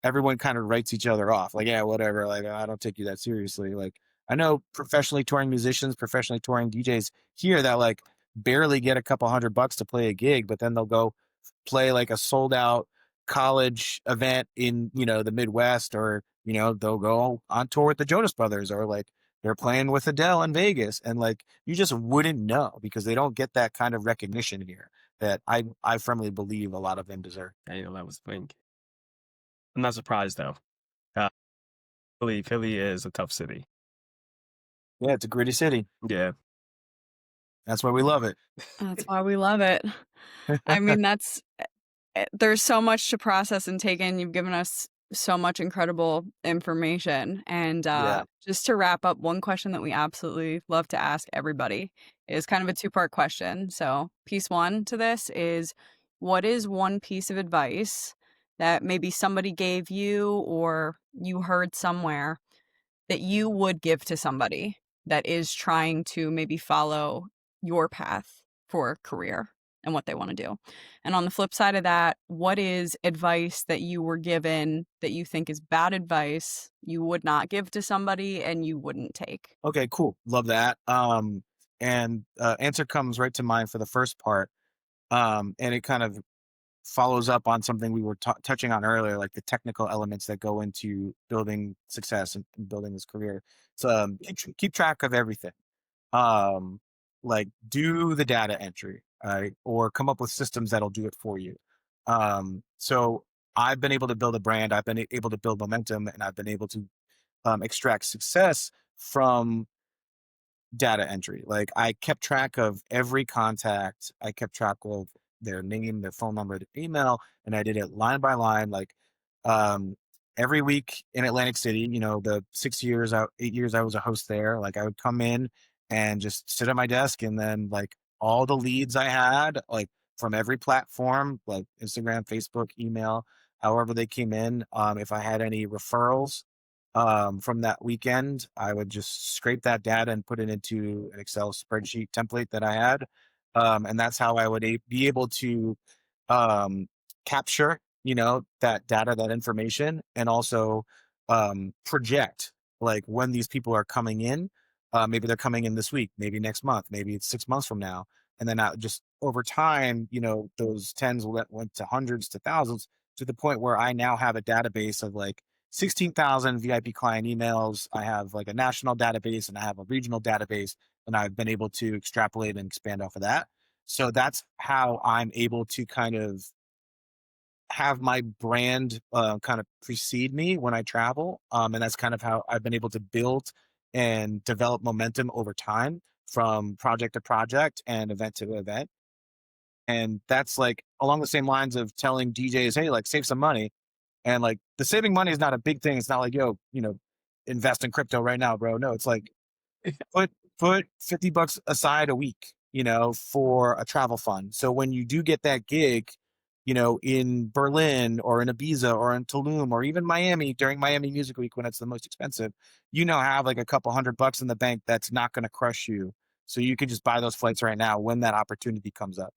[SPEAKER 2] everyone kind of writes each other off. Like, yeah, whatever. Like, I don't take you that seriously. Like, I know professionally touring musicians, professionally touring DJs here that like barely get a couple $100 to play a gig, but then they'll go play like a sold out college event in, you know, the Midwest, or, you know, they'll go on tour with the Jonas Brothers, or like they're playing with Adele in Vegas. And like, you just wouldn't know because they don't get that kind of recognition here that I firmly believe a lot of them deserve.
[SPEAKER 1] Yeah, you know, that was the thing. I'm not surprised though. Uh, Philly is a tough city.
[SPEAKER 2] Yeah, it's a gritty city.
[SPEAKER 1] Yeah.
[SPEAKER 2] That's why we love it.
[SPEAKER 3] That's why we love it. I mean, there's so much to process and take in. You've given us so much incredible information. And
[SPEAKER 2] Yeah.
[SPEAKER 3] just to wrap up, one question that we absolutely love to ask everybody is kind of a two-part question. So piece one to this is, what is one piece of advice that maybe somebody gave you or you heard somewhere that you would give to somebody that is trying to maybe follow your path for a career and what they want to do? And on the flip side of that, what is advice that you were given that you think is bad advice you would not give to somebody and you wouldn't take?
[SPEAKER 2] Okay, cool. Love that. And answer comes right to mind for the first part. And it kind of follows up on something we were touching on earlier, like the technical elements that go into building success and building this career. So keep track of everything. Like do the data entry, or come up with systems that'll do it for you. So I've been able to build a brand, I've been able to build momentum, and I've been able to extract success from data entry. Like I kept track of every contact, I kept track of their name, their phone number, their email, and I did it line by line. Like um, every week in Atlantic City, you know, the 6 years out, 8 years I was a host there. Like I would come in and just sit at my desk, and then like all the leads I had, like from every platform, like Instagram, Facebook, email, however they came in. If I had any referrals from that weekend, I would just scrape that data and put it into an Excel spreadsheet template that I had. And that's how I would be able to um, capture, you know, that data, that information, and also project like when these people are coming in. Maybe they're coming in this week, maybe next month, maybe it's 6 months from now. And then just over time, you know, those tens went to hundreds to thousands, to the point where I now have a database of like 16,000 VIP client emails. I have like a national database and I have a regional database, and I've been able to extrapolate and expand off of that. So that's how I'm able to kind of have my brand kind of precede me when I travel. And that's kind of how I've been able to build and develop momentum over time from project to project and event to event. And that's like along the same lines of telling DJs, hey, like save some money. And like the saving money is not a big thing. It's not like, yo, you know, invest in crypto right now, bro. No, it's like put $50 aside a week, you know, for a travel fund. So when you do get that gig, you know, in Berlin or in Ibiza or in Tulum or even Miami during Miami Music Week when it's the most expensive, you know, have like a couple $100 in the bank that's not going to crush you. So you can just buy those flights right now when that opportunity comes up.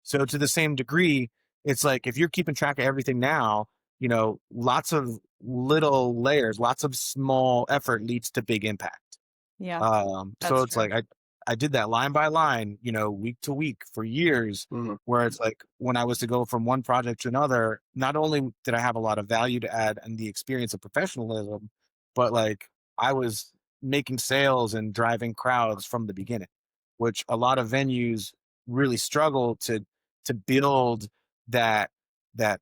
[SPEAKER 2] So to the same degree, it's like if you're keeping track of everything now, you know, lots of little layers, lots of small effort leads to big impact.
[SPEAKER 3] Yeah,
[SPEAKER 2] So
[SPEAKER 3] that's
[SPEAKER 2] it's
[SPEAKER 3] true.
[SPEAKER 2] like I did that line by line, you know, week to week for years,
[SPEAKER 1] Mhm.
[SPEAKER 2] where it's like when I was to go from one project to another, not only did I have a lot of value to add and the experience of professionalism, but like I was making sales and driving crowds from the beginning, which a lot of venues really struggle to build that that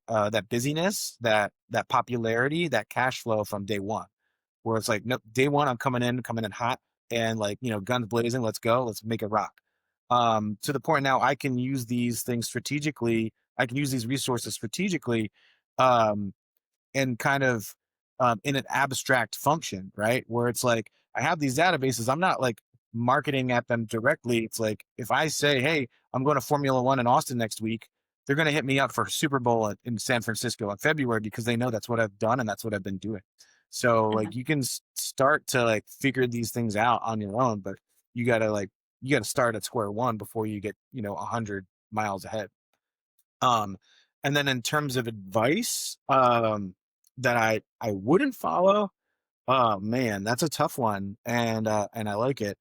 [SPEAKER 2] busyness, that popularity, that cash flow from day one. Where it's like, no, day one, I'm coming in hot, and like, you know, guns blazing, let's go, let's make it rock. To the point now I can use these things strategically. I can use these resources strategically, um, and kind of in an abstract function, right? Where it's like, I have these databases, I'm not like marketing at them directly. It's like, if I say, hey, I'm going to Formula One in Austin next week, they're going to hit me up for Super Bowl in San Francisco in February because they know that's what I've done and that's what I've been doing. So
[SPEAKER 3] Mhm.
[SPEAKER 2] like you can start to like figure these things out on your own, but you gotta like you gotta start at square one before you get 100 miles ahead. Um, and then in terms of advice, that I wouldn't follow, oh man, that's a tough one, and I like it.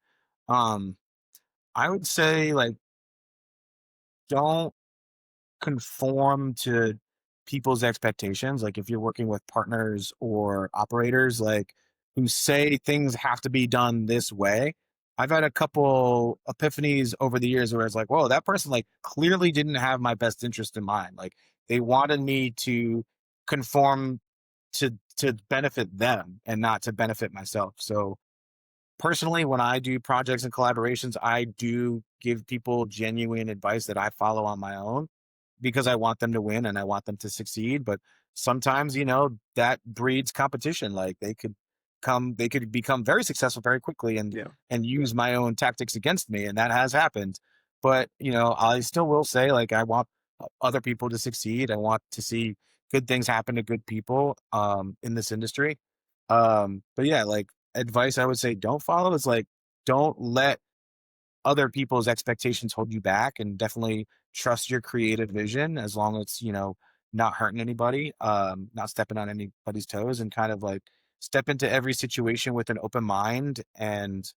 [SPEAKER 2] Um, I would say like don't conform to people's expectations. Like if you're working with partners or operators, like who say things have to be done this way. I've had a couple epiphanies over the years where it's like, whoa, that person like clearly didn't have my best interest in mind. Like they wanted me to conform to benefit them and not to benefit myself. So personally, when I do projects and collaborations, I do give people genuine advice that I follow on my own because I want them to win and I want them to succeed. But sometimes, that breeds competition. Like they could become very successful very quickly
[SPEAKER 1] Yeah.
[SPEAKER 2] and use my own tactics against me, and that has happened. But I still will say like I want other people to succeed. I want to see good things happen to good people in this industry. But yeah, like advice I would say don't follow is like don't let other people's expectations hold you back, and definitely trust your creative vision as long as it's not hurting anybody, not stepping on anybody's toes, and kind of like step into every situation with an open mind and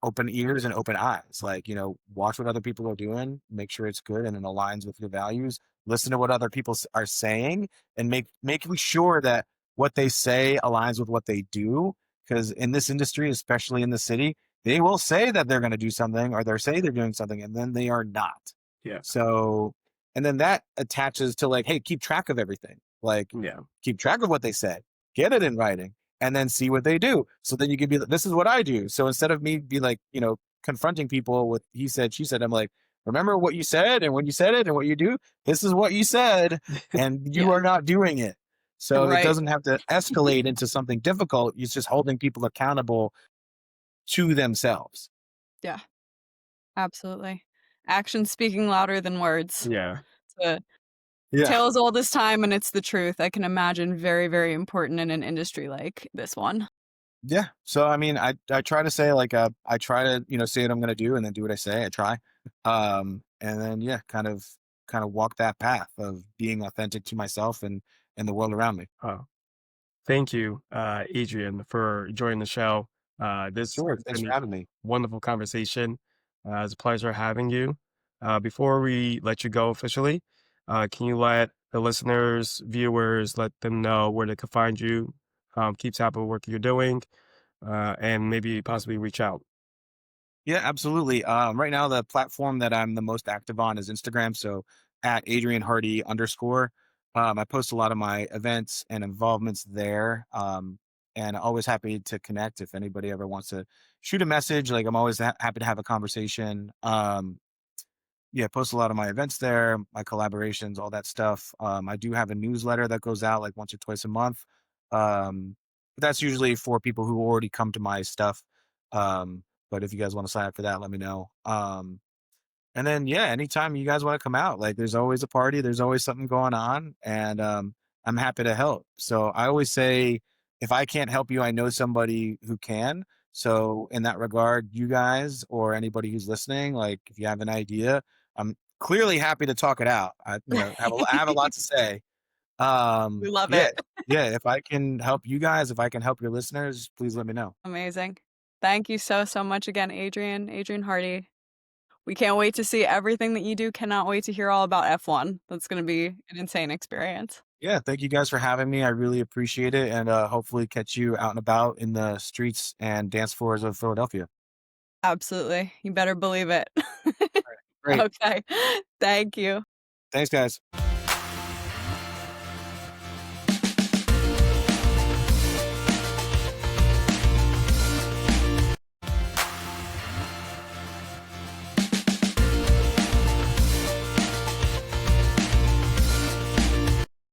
[SPEAKER 2] open ears and open eyes. Like, watch what other people are doing, make sure it's good and it aligns with your values. Listen to what other people are saying, and making sure that what they say aligns with what they do. Because in this industry, especially in the city, they will say that they're going to do something or they say they're doing something and then they are not.
[SPEAKER 1] Yeah.
[SPEAKER 2] So, and then that attaches to like, hey, keep track of everything. Like,
[SPEAKER 1] Yeah.
[SPEAKER 2] keep track of what they said, get it in writing, and then see what they do. So then you can be like, this is what I do. So instead of me be like, confronting people with he said, she said, I'm like, remember what you said and when you said it and what you do, this is what you said and you
[SPEAKER 3] Yeah.
[SPEAKER 2] are not doing it. So it
[SPEAKER 3] Right.
[SPEAKER 2] doesn't have to escalate into something difficult. It's just holding people accountable to themselves.
[SPEAKER 3] Yeah. Absolutely. Actions speaking louder than words.
[SPEAKER 1] Yeah.
[SPEAKER 3] It's a
[SPEAKER 2] Yeah.
[SPEAKER 3] tale as old as time, and it's the truth. I can imagine very, very important in an industry like this one.
[SPEAKER 2] Yeah. So I mean, I try to say like I try to say what I'm gonna do and then do what I say. I try, and then yeah, kind of walk that path of being authentic to myself and the world around me.
[SPEAKER 1] Oh, thank you, Adrian, for joining the show. This
[SPEAKER 2] Sure.
[SPEAKER 1] has
[SPEAKER 2] Thanks
[SPEAKER 1] been
[SPEAKER 2] for
[SPEAKER 1] a
[SPEAKER 2] having me.
[SPEAKER 1] wonderful conversation. It's a pleasure having you. Before we let you go officially, can you let the listeners, viewers, let them know where they can find you, keep tab of the work you're doing, and maybe possibly reach out?
[SPEAKER 2] Yeah, absolutely. Right now, the platform that I'm the most active on is Instagram. So at Adrian Hardy _. I post a lot of my events and involvements there. And always happy to connect if anybody ever wants to shoot a message. Like I'm always happy to have a conversation. Yeah, post a lot of my events there, my collaborations, all that stuff. I do have a newsletter that goes out like once or twice a month. But that's usually for people who already come to my stuff. Um, but if you guys want to sign up for that, let me know. And then yeah, anytime you guys want to come out, like there's always a party, there's always something going on, and I'm happy to help. So I always say, if I can't help you, I know somebody who can. So in that regard, you guys or anybody who's listening, like if you have an idea, I'm clearly happy to talk it out. I have a lot to say.
[SPEAKER 3] We love
[SPEAKER 2] Yeah,
[SPEAKER 3] it.
[SPEAKER 2] yeah. If I can help you guys, if I can help your listeners, please let me know.
[SPEAKER 3] Amazing. Thank you so, so much again, Adrian Hardy. We can't wait to see everything that you do. Cannot wait to hear all about F1. That's going to be an insane experience.
[SPEAKER 2] Yeah, thank you guys for having me. I really appreciate it, and hopefully catch you out and about in the streets and dance floors of Philadelphia.
[SPEAKER 3] Absolutely. You better believe it.
[SPEAKER 2] Great.
[SPEAKER 3] Okay. Thank you.
[SPEAKER 2] Thanks, guys.